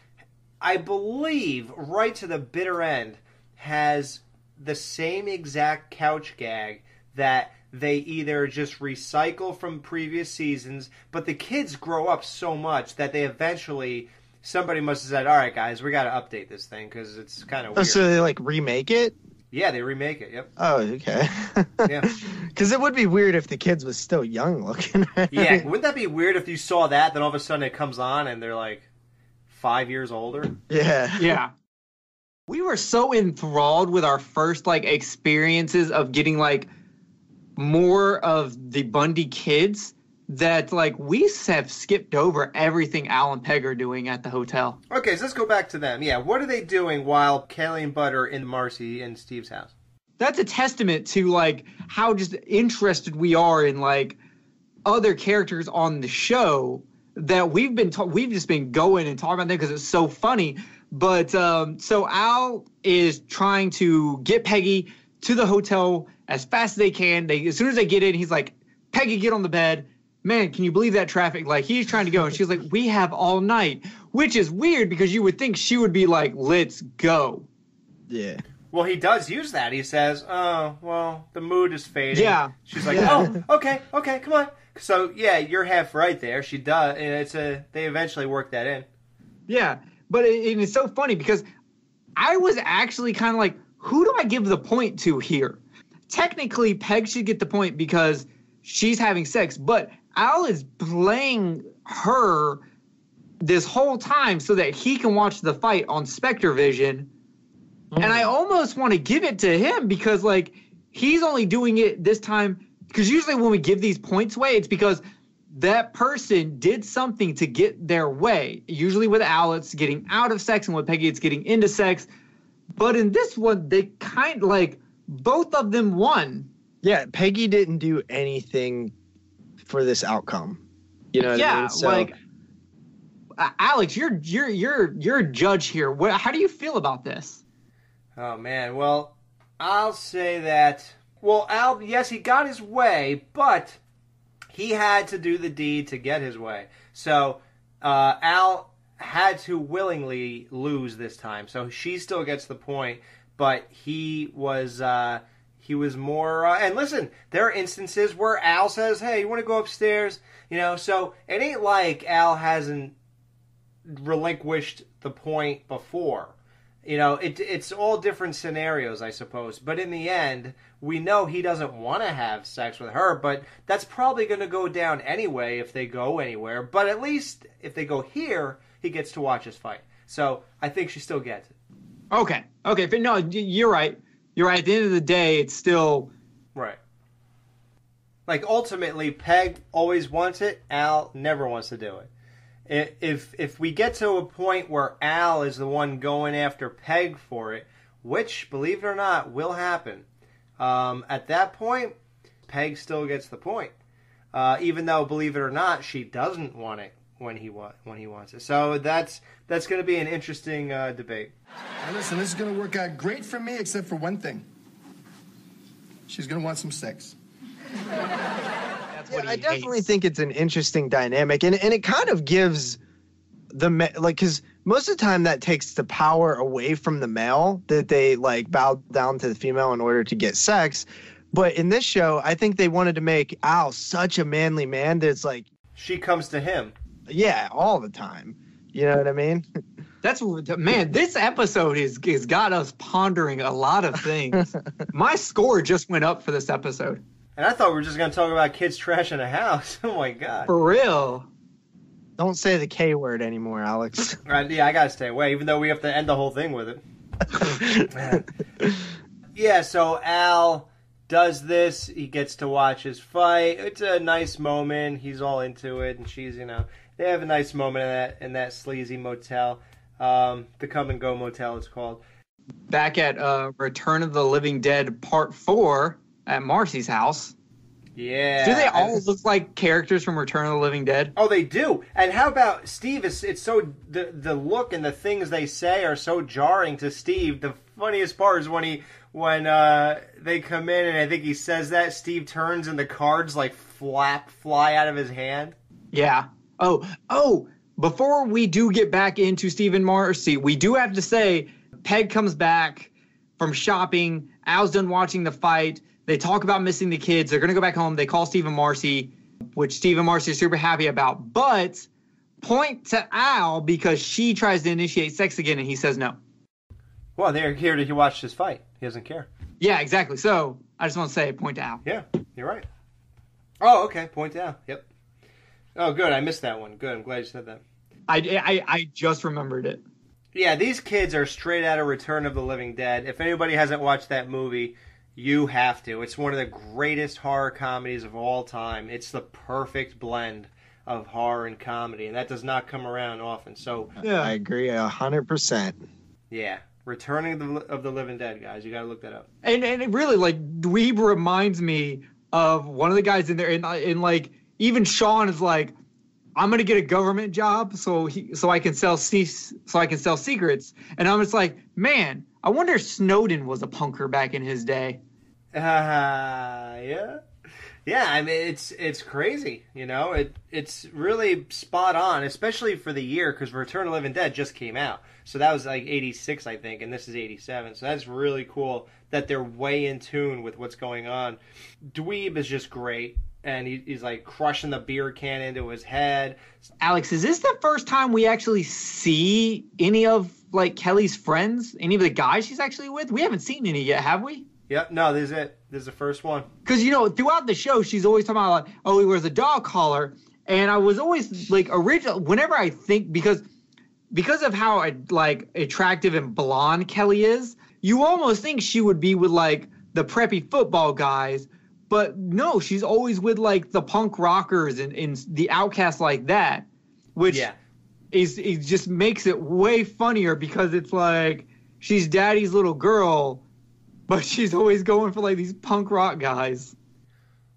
I believe, right to the bitter end, has the same exact couch gag that they either just recycle from previous seasons, but the kids grow up so much that they eventually, somebody must have said, all right, guys, we got to update this thing because it's kind of weird. Oh, so they like remake it? Yeah, they remake it, yep. Oh, okay. Yeah. Because it would be weird if the kids was still young looking. Right? Yeah, wouldn't that be weird if you saw that, then all of a sudden it comes on and they're like 5 years older? Yeah. Yeah. We were so enthralled with our first like experiences of getting like more of the Bundy kids that, like, we have skipped over everything Al and Peg are doing at the hotel. Okay, so let's go back to them. Yeah, what are they doing while Kelly and Bud are in Marcy and Steve's house? That's a testament to, like, how just interested we are in, like, other characters on the show that we've just been going and talking about them because it's so funny. But so Al is trying to get Peggy to the hotel as fast as they can. As soon as they get in, he's like, Peggy, get on the bed. Man, can you believe that traffic? Like, he's trying to go. And she's like, we have all night, which is weird because you would think she would be like, let's go. Yeah. Well, he does use that. He says, oh, well, the mood is fading. Yeah. She's like, oh, okay, come on. So, yeah, you're half right there. She does. And they eventually work that in. Yeah. But it's so funny because I was actually kind of like, who do I give the point to here? Technically, Peg should get the point because she's having sex, but Al is playing her this whole time so that he can watch the fight on Spectrovision. And I almost want to give it to him because, like, he's only doing it this time because usually when we give these points away, it's because that person did something to get their way. Usually with Al, it's getting out of sex, and with Peggy, it's getting into sex. But in this one, they kind of, like, both of them won. Yeah, Peggy didn't do anything for this outcome. You know what I mean? So, like, Alex, you're a judge here. How do you feel about this? Oh, man. Well, I'll say that, well, Al, yes, he got his way, but he had to do the deed to get his way. So Al had to willingly lose this time. So she still gets the point, but he was more, and listen, there are instances where Al says, hey, you want to go upstairs? You know, so it ain't like Al hasn't relinquished the point before. You know, it's all different scenarios, I suppose. But in the end, we know he doesn't want to have sex with her, but that's probably going to go down anyway if they go anywhere. But at least if they go here, he gets to watch his fight. So I think she still gets it. Okay. But no, you're right. You're right. At the end of the day, it's still... Right. Like, ultimately, Peg always wants it. Al never wants to do it. If we get to a point where Al is the one going after Peg for it, which, believe it or not, will happen, at that point, Peg still gets the point. Even though, believe it or not, she doesn't want it when he wants it. So that's going to be an interesting debate. Now listen, this is going to work out great for me, except for one thing. She's going to want some sex. Yeah, I definitely think it's an interesting dynamic, and it kind of gives because most of the time that takes the power away from the male, that they like bow down to the female in order to get sex. But in this show, I think they wanted to make Al such a manly man that it's like she comes to him. Yeah, all the time. You know what I mean? Man, this episode is got us pondering a lot of things. My score just went up for this episode. And I thought we were just going to talk about kids trashing a house. Oh, my God. For real. Don't say the K word anymore, Alex. Right, yeah, I got to stay away, even though we have to end the whole thing with it. Yeah, so Al does this. He gets to watch his fight. It's a nice moment. He's all into it, and she's, they have a nice moment in that sleazy motel. The Come and Go Motel, it's called. Back at Return of the Living Dead Part 4 at Marcy's house. Yeah. Do they all look like characters from Return of the Living Dead? Oh, they do. And how about Steve? It's so the look and the things they say are so jarring to Steve. The funniest part is when they come in and I think he says that, Steve turns and the cards like fly out of his hand. Yeah. Oh, before we do get back into Steve and Marcy, we do have to say Peg comes back from shopping. Al's done watching the fight. They talk about missing the kids. They're going to go back home. They call Steve and Marcy, which Steve and Marcy are super happy about. But point to Al because she tries to initiate sex again, and he says no. Well, they're here to watch this fight. He doesn't care. Yeah, exactly. So I just want to say point to Al. Yeah, you're right. Oh, okay. Point to Al. Yep. Oh, good. I missed that one. Good. I'm glad you said that. I just remembered it. Yeah, these kids are straight out of Return of the Living Dead. If anybody hasn't watched that movie, You have to. It's one of the greatest horror comedies of all time. It's the perfect blend of horror and comedy, and that does not come around often. So Yeah, I agree 100%. yeah, Returning of the Living Dead, guys. You got to look that up. And it really, like, Dweeb reminds me of one of the guys in there, and like, even Sean is like, I'm gonna get a government job so I can sell secrets, and I'm just like, man, I wonder if Snowden was a punker back in his day. Yeah. I mean, it's crazy, you know. It's really spot on, especially for the year, because Return of the Living Dead just came out, so that was like '86, I think, and this is '87. So that's really cool that they're way in tune with what's going on. Dweeb is just great, and he's like crushing the beer can into his head. Alex, is this the first time we actually see any of like Kelly's friends, any of the guys she's actually with? We haven't seen any yet, have we? Yep, no, this is it. This is the first one. Because, you know, throughout the show, she's always talking about, like, oh, he wears a dog collar. And I was always, like, whenever I think, because of how, like, attractive and blonde Kelly is, you almost think she would be with, like, the preppy football guys. But no, she's always with, like, the punk rockers and the outcasts like that. Which it just makes it way funnier because it's like she's daddy's little girl, but she's always going for like these punk rock guys.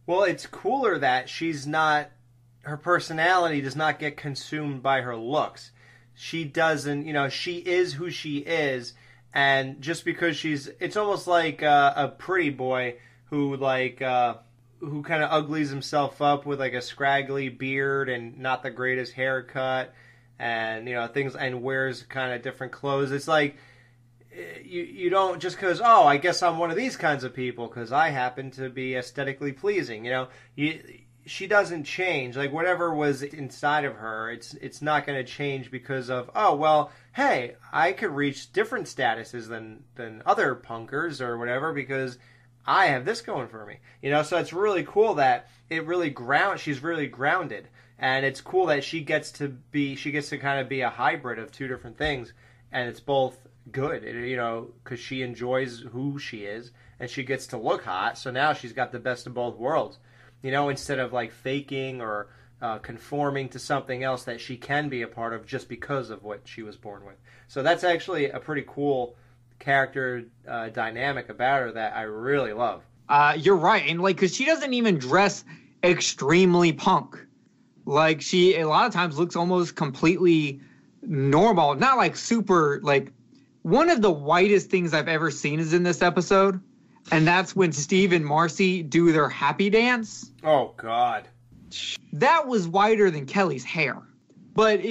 Well, it's cooler that her personality does not get consumed by her looks. She doesn't, you know, she is who she is, and just because it's almost like a pretty boy who kind of uglies himself up with like a scraggly beard and not the greatest haircut, and you know things, and wears kind of different clothes. It's like you don't just because, oh, I guess I'm one of these kinds of people because I happen to be aesthetically pleasing. You know, she doesn't change. Like whatever was inside of her, it's not going to change because of, oh well, hey, I could reach different statuses than other punkers or whatever because I have this going for me. You know, so it's really cool that she's really grounded. And it's cool that she gets to kind of be a hybrid of two different things, and it's both good, you know, because she enjoys who she is, and she gets to look hot, so now she's got the best of both worlds, you know, instead of like faking or conforming to something else that she can be a part of just because of what she was born with. So that's actually a pretty cool character dynamic about her that I really love. You're right, and like, because she doesn't even dress extremely punk. Like, she a lot of times looks almost completely normal, not like super, like, one of the whitest things I've ever seen is in this episode, and that's when Steve and Marcy do their happy dance. Oh, God. That was whiter than Kelly's hair. But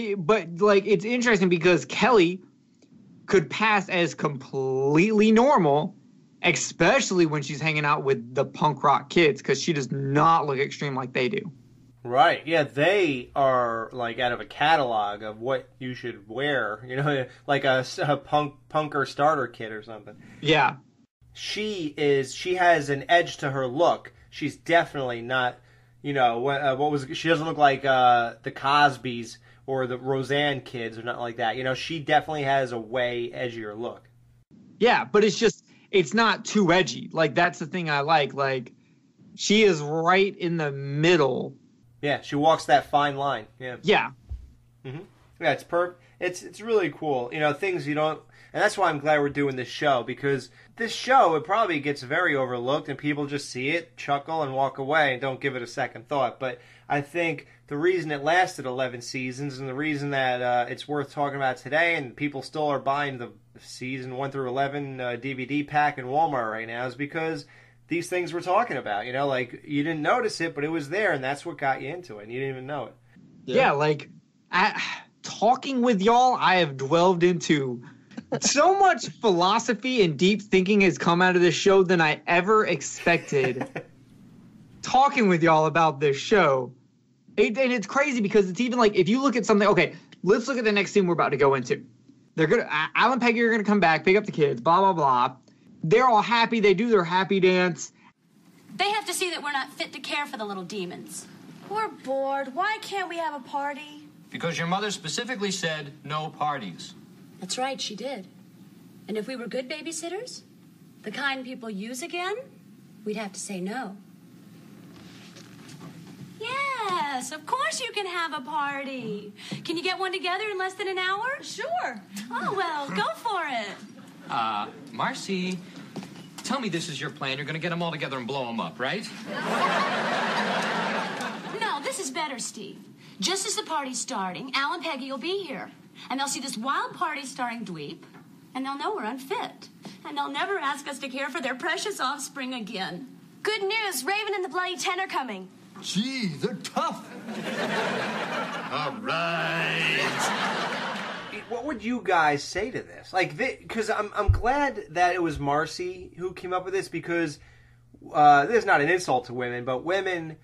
like, it's interesting because Kelly could pass as completely normal, especially when she's hanging out with the punk rock kids, because she does not look extreme like they do. Right, yeah, they are like out of a catalog of what you should wear, you know, like a punker starter kit or something. Yeah. She has an edge to her look. She's definitely not, you know, she doesn't look like the Cosbys or the Roseanne kids or nothing like that. You know, she definitely has a way edgier look. Yeah, but it's not too edgy. Like, that's the thing I like. Like, she is right in the middle. Yeah, she walks that fine line. Yeah. Yeah. Mm-hmm. Yeah, it's it's really cool. You know, things you don't, and that's why I'm glad we're doing this show, because this show, it probably gets very overlooked and people just see it, chuckle, and walk away and don't give it a second thought. But I think the reason it lasted 11 seasons and the reason that it's worth talking about today and people still are buying the season 1 through 11 DVD pack in Walmart right now is because these things we're talking about, you know, like you didn't notice it, but it was there, and that's what got you into it, and you didn't even know it. Yeah, like talking with y'all, I have delved into so much philosophy and deep thinking has come out of this show than I ever expected. Talking with y'all about this show, and it's crazy because it's even like if you look at something. Okay, let's look at the next scene we're about to go into. Al and Peggy are gonna come back, pick up the kids, blah blah blah. They're all happy. They do their happy dance. They have to see that we're not fit to care for the little demons. We're bored. Why can't we have a party? Because your mother specifically said no parties. That's right, she did. And if we were good babysitters, The kind people use again? We'd have to say no. Yes, of course you can have a party. Can you get one together in less than an hour? Sure. Oh, well, go for it. Marcy, tell me this is your plan. You're going to get them all together and blow them up, right? No, this is better, Steve. Just as the party's starting, Al and Peggy will be here. And they'll see this wild party starring Dweep, and they'll know we're unfit. And they'll never ask us to care for their precious offspring again. Good news, Raven and the Bloody Ten are coming. Gee, they're tough. All right. What would you guys say to this? Like, because I'm glad that it was Marcy who came up with this, because this is not an insult to women, but women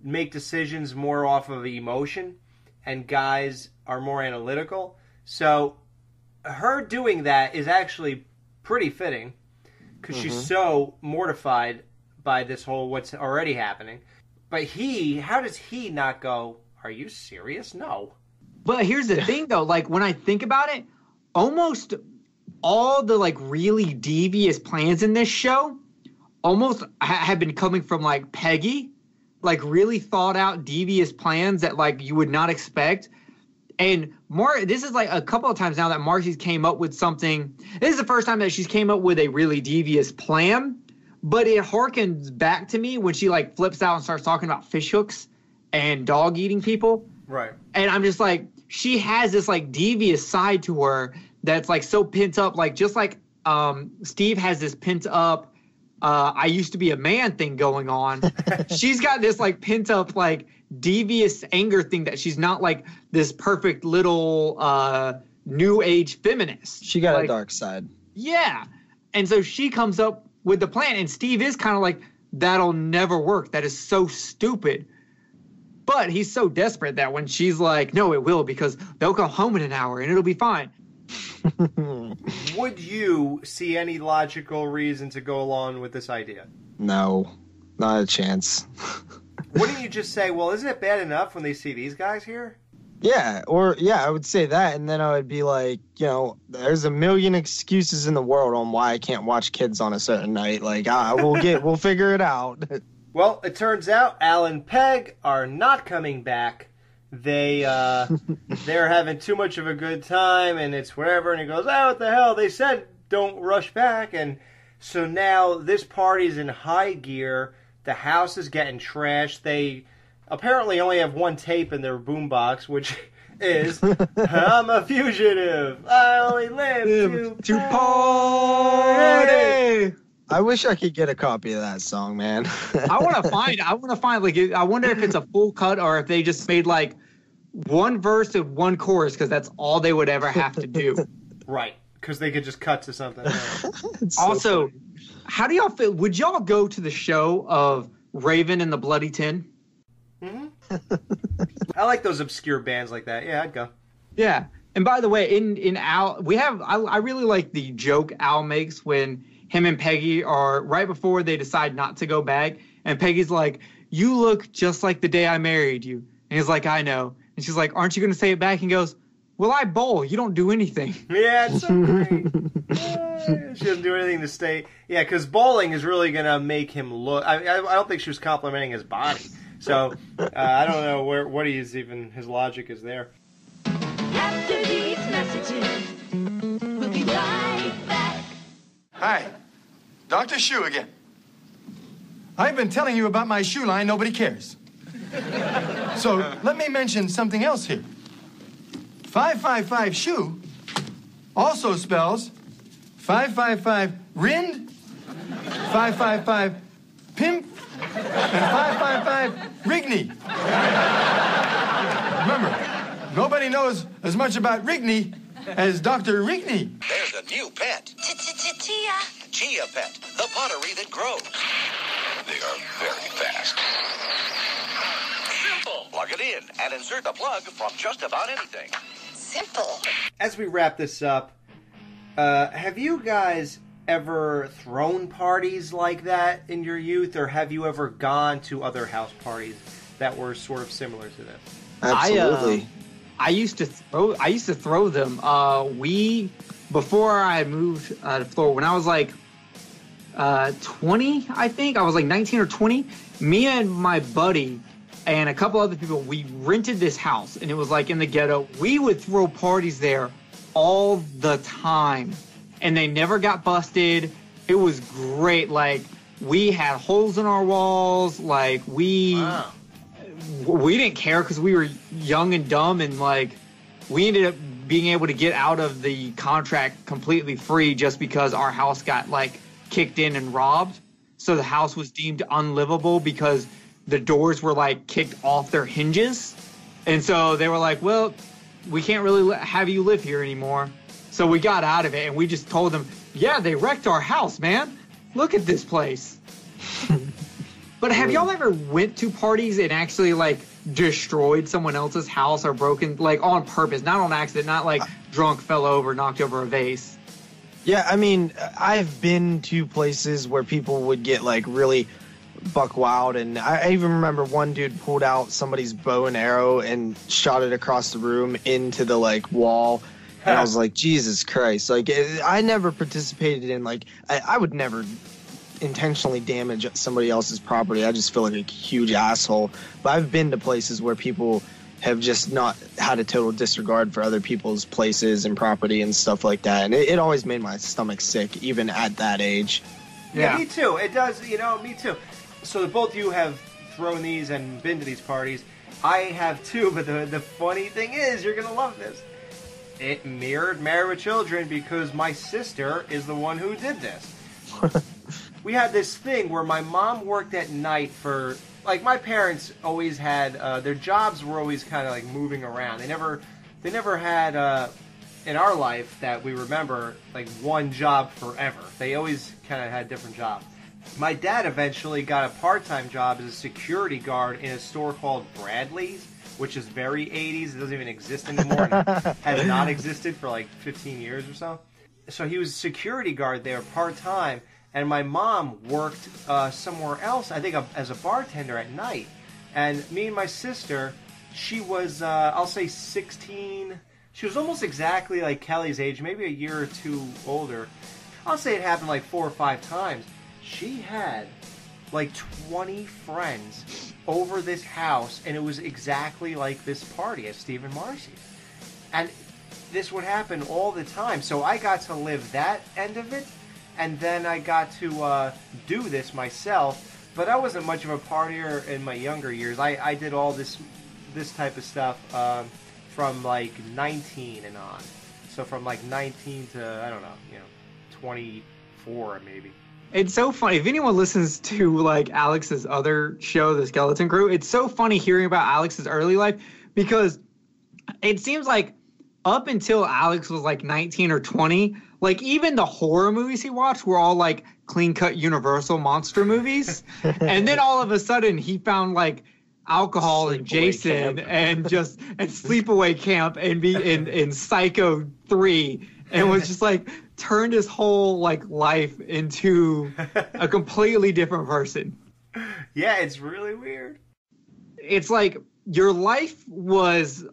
make decisions more off of emotion, and guys are more analytical. So her doing that is actually pretty fitting, because she's so mortified by this whole what's already happening. But how does he not go, are you serious? No. But here's the thing, though. Like, when I think about it, almost all the, like, really devious plans in this show almost have been coming from, like, Peggy. Like, really thought out devious plans that, like, you would not expect. And this is, like, a couple of times now that Marcy's came up with something. This is the first time that she's came up with a really devious plan. But it harkens back to me when she, like, flips out and starts talking about fish hooks and dog eating people. Right. And I'm just like, she has this, like, devious side to her that's, like, so pent up. Like, just like Steve has this pent up, I used to be a man thing going on. She's got this, like, pent up, like, devious anger thing that she's not, like, this perfect little new age feminist. She got like, a dark side. Yeah. And so she comes up with the plan, and Steve is kind of like, that'll never work. That is so stupid. But he's so desperate that when she's like, no, it will, because they'll come home in an hour and it'll be fine. Would you see any logical reason to go along with this idea? No, not a chance. Wouldn't you just say, well, isn't it bad enough when they see these guys here? Yeah, I would say that, and then I would be like, there's a million excuses in the world on why I can't watch kids on a certain night. Like, we'll figure it out. Well, it turns out Al and Peg are not coming back. They're having too much of a good time, and it's whatever. And he goes, oh, what the hell? They said don't rush back. And so now this party's in high gear. The house is getting trashed. They apparently only have one tape in their boombox, which is, I'm a fugitive. I only live to party. I wish I could get a copy of that song, man. I want to find, like, I wonder if it's a full cut or if they just made, like, one verse and one chorus, because that's all they would ever have to do. Right, because they could just cut to something. Also, funny. How do y'all feel? Would y'all go to the show of Raven and the Bloody Tin? Mm-hmm. I like those obscure bands like that. Yeah, I'd go. Yeah, and by the way, in Al, I really like the joke Al makes when him and Peggy are right before they decide not to go back, and Peggy's like, you look just like the day I married you. And he's like, I know. And she's like, aren't you going to say it back? And he goes, well, I bowl. You don't do anything. Yeah, it's so great. She doesn't do anything to stay. Yeah, because bowling is really going to make him look. I don't think she was complimenting his body. So I don't know what his logic is there. After these messages, we'll be right back. Hi, Dr. Shoe again. I've been telling you about my shoe line. Nobody cares. So let me mention something else here. 555 shoe also spells 555 rind, 555 pimp, and 555 Rigney. Remember, nobody knows as much about Rigney as Dr. Rigney. There's a new pet. Chia. Chia Pet, the pottery that grows. They are very fast. Simple. Plug it in and insert the plug from just about anything. Simple. As we wrap this up, have you guys ever thrown parties like that in your youth, or have you ever gone to other house parties that were sort of similar to this? Absolutely. I used to throw them. Before I moved to Florida, when I was like 20, I think. I was like 19 or 20. Me and my buddy and a couple other people, we rented this house, and it was like in the ghetto. We would throw parties there all the time, and they never got busted. It was great. Like, we had holes in our walls. Like, we didn't care because we were young and dumb, and like, we ended up being able to get out of the contract completely free just because our house got like kicked in and robbed. So the house was deemed unlivable because the doors were like kicked off their hinges. And so they were like, well, we can't really have you live here anymore. So we got out of it, and we just told them, yeah, they wrecked our house, man. Look at this place. But have y'all ever went to parties and actually like destroyed someone else's house or broken, like on purpose, not on accident, not like drunk, fell over, knocked over a vase? Yeah, I mean, I've been to places where people would get like really buck wild, and I even remember one dude pulled out somebody's bow and arrow and shot it across the room into the like wall. And I was like, Jesus Christ. Like, I never participated in, like, I would never intentionally damage somebody else's property. I just feel like a huge asshole. But I've been to places where people have just not had a total disregard for other people's places and property and stuff like that. And it always made my stomach sick, even at that age. Yeah, me too. It does, me too. So both of you have thrown these and been to these parties. I have too, but the funny thing is, you're going to love this. It mirrored Married with Children because my sister is the one who did this. We had this thing where my mom worked at night for, like, my parents always had, their jobs were always kind of like moving around. They never had, in our life that we remember, like one job forever. They always kind of had different jobs. My dad eventually got a part-time job as a security guard in a store called Bradley's, which is very 80s. It doesn't even exist anymore. And has not existed for like 15 years or so. So he was a security guard there part-time, and my mom worked somewhere else, I think as a bartender at night. And me and my sister, she was, I'll say 16. She was almost exactly like Kelly's age, maybe a year or two older. I'll say it happened like 4 or 5 times. She had like 20 friends over this house, and it was exactly like this party at Steve and Marcy. And this would happen all the time. So I got to live that end of it, and then I got to do this myself. But I wasn't much of a partier in my younger years. I did all this type of stuff from like 19 and on. So from like 19 to, I don't know, 24 maybe. It's so funny. If anyone listens to like Alex's other show, The Skeleton Crew, it's so funny hearing about Alex's early life, because it seems like up until Alex was like 19 or 20, like even the horror movies he watched were all like clean-cut Universal monster movies. And then all of a sudden he found like alcohol and Jason and Sleepaway Camp and be in Psycho 3, and was just like turned his whole like life into a completely different person. Yeah, it's really weird. It's like your life was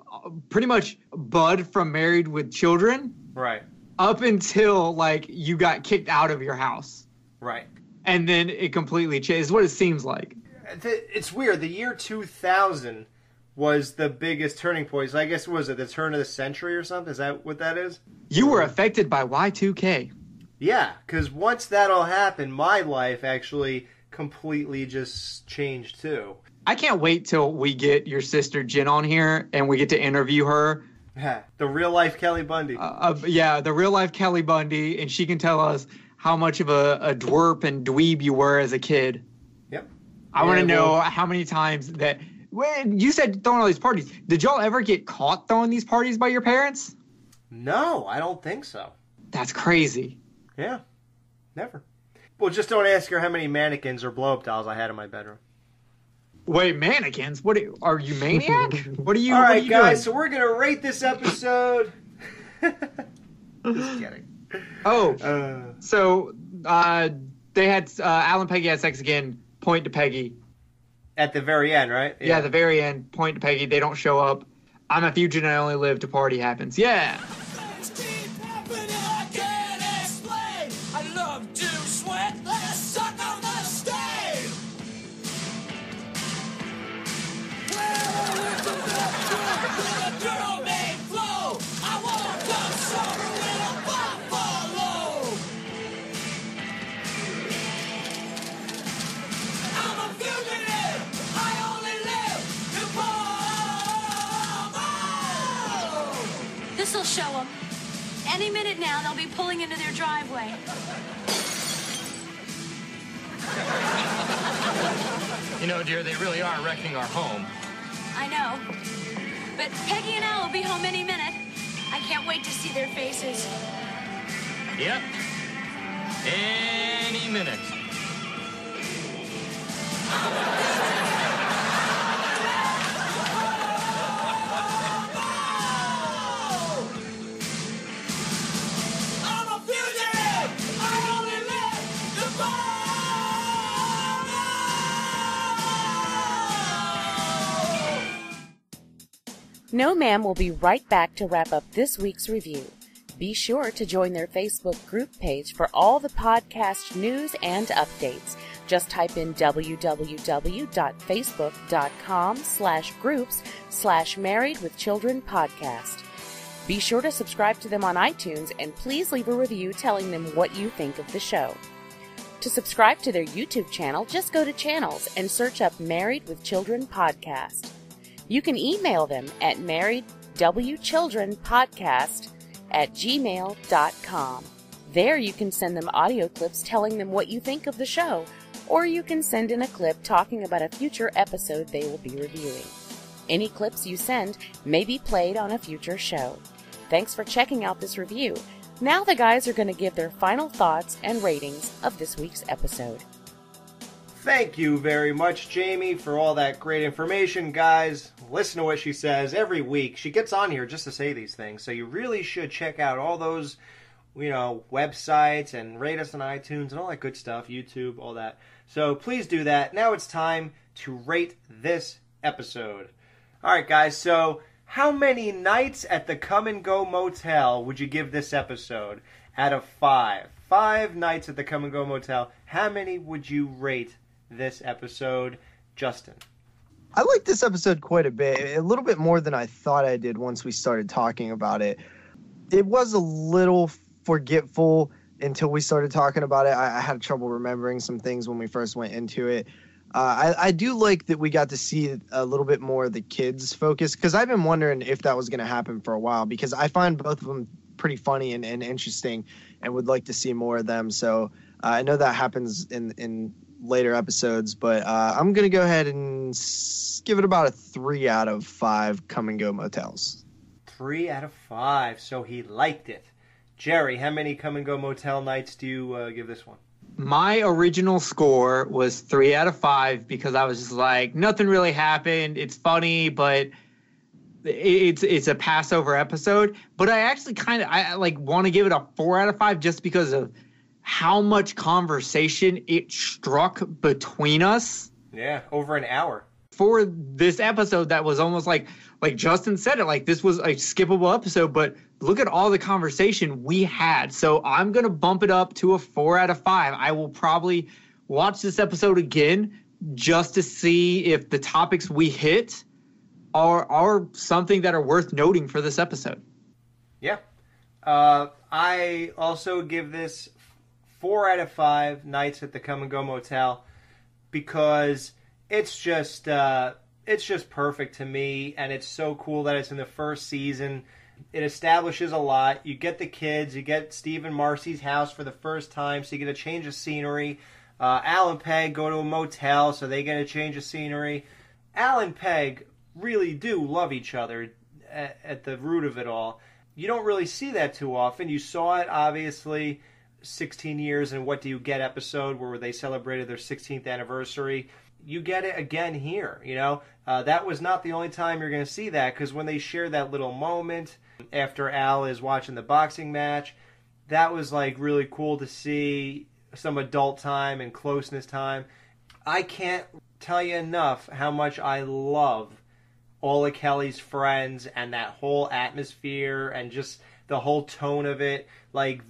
pretty much Bud from Married with Children. Right. Up until like you got kicked out of your house. Right. And then it completely changed. It's what it seems like. It's weird. The year 2000 was the biggest turning point. So I guess, was it the turn of the century or something? Is that what that is? You were affected by Y2K. Yeah, because once that all happened, my life actually completely just changed too. I can't wait till we get your sister Jen on here and we get to interview her. The real life Kelly Bundy. The real life Kelly Bundy, and she can tell us how much of a dwerp and dweeb you were as a kid. Yep. I want to know how many times that... When you said throwing all these parties, did y'all ever get caught throwing these parties by your parents? No, I don't think so. That's crazy. Yeah, never. Well, just don't ask her how many mannequins or blow-up dolls I had in my bedroom. Wait, mannequins? What are you, maniac? What are you? All right, what are you guys. doing? So we're gonna rate this episode. Just kidding. So they had Alan Peggy had sex again. Point to Peggy. At the very end, right? Yeah, at the very end. Point to Peggy. They don't show up. I'm a fugitive and I only live till party happens. Yeah. Things keep happening, I can't explain. I love to sweat less. show them. Any minute now, they'll be pulling into their driveway. You know, dear, they really are wrecking our home. I know. But Peggy and Al will be home any minute. I can't wait to see their faces. Yep. Any minute. I'm a fugitive! I only live to No Ma'am will be right back to wrap up this week's review. Be sure to join their Facebook group page for all the podcast news and updates. Just type in www.facebook.com/groups/Married with Children podcast. Be sure to subscribe to them on iTunes and please leave a review telling them what you think of the show. To subscribe to their YouTube channel, just go to channels and search up Married with Children podcast. You can email them at marriedwchildrenpodcast@gmail.com. There you can send them audio clips telling them what you think of the show, or you can send in a clip talking about a future episode they will be reviewing. Any clips you send may be played on a future show. Thanks for checking out this review. Now the guys are going to give their final thoughts and ratings of this week's episode. Thank you very much, Jamie, for all that great information, guys. Listen to what she says every week. She gets on here just to say these things, so you really should check out all those, websites and rate us on iTunes and all that good stuff, YouTube, all that. So please do that. Now it's time to rate this episode. All right, guys, so how many nights at the Come and Go Motel would you give this episode out of 5? 5 nights at the Come and Go Motel. How many would you rate this episode, Justin? I like this episode quite a bit, a little bit more than I thought I did once we started talking about it. It was a little forgetful until we started talking about it. I had trouble remembering some things when we first went into it. I do like that we got to see a little bit more of the kids' focus, because I've been wondering if that was going to happen for a while, because I find both of them pretty funny and interesting and would like to see more of them. So I know that happens in later episodes, but I'm going to go ahead and give it about a 3 out of 5 Come and Go Motels. 3 out of 5, so he liked it. Jerry, how many Come and Go Motel nights do you give this one? My original score was 3 out of 5 because I was just like, nothing really happened. It's funny, but it's a Passover episode. But I actually want to give it a 4 out of 5 just because of how much conversation it struck between us. Yeah, over an hour. For this episode that was almost like Justin said it, like this was a skippable episode, but look at all the conversation we had. So I'm going to bump it up to a 4 out of 5. I will probably watch this episode again just to see if the topics we hit are something that are worth noting for this episode. Yeah. I also give this 4 out of 5 nights at the Come and Go Motel because it's just perfect to me, and it's so cool that it's in the first season. It establishes a lot. You get the kids, you get Steve and Marcy's house for the first time, so you get a change of scenery. Al and Peg go to a motel, so they get a change of scenery. Al and Peg really do love each other at the root of it all. You don't really see that too often. You saw it, obviously, 16 years and What Do You Get episode where they celebrated their 16th anniversary. You get it again here, That was not the only time you're going to see that, because when they share that little moment after Al is watching the boxing match, that was really cool to see some adult time and closeness time. I can't tell you enough how much I love all of Kelly's friends and that whole atmosphere and just the whole tone of it.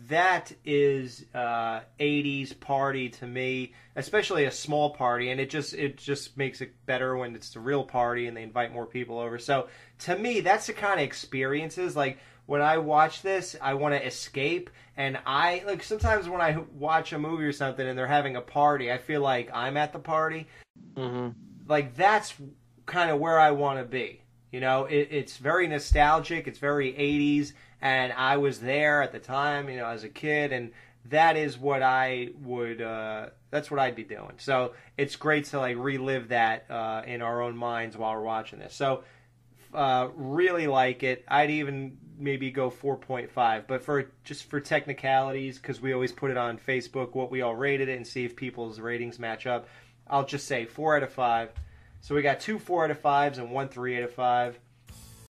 That is 80s party to me, especially a small party, and it just makes it better when it's a real party and they invite more people over. So to me, that's the kind of experiences, when I watch this, I want to escape, and sometimes when I watch a movie or something and they're having a party, I feel like I'm at the party. Mm-hmm. That's kind of where I want to be. It's very nostalgic, it's very 80s, And I was there at the time, as a kid, and that is what I would, that's what I'd be doing. So it's great to like relive that in our own minds while we're watching this. So really like it. I'd even maybe go 4.5, but for technicalities, because we always put it on Facebook what we all rated it and see if people's ratings match up, I'll just say 4 out of 5. So we got 2 4 out of 5s and 1 3 out of 5.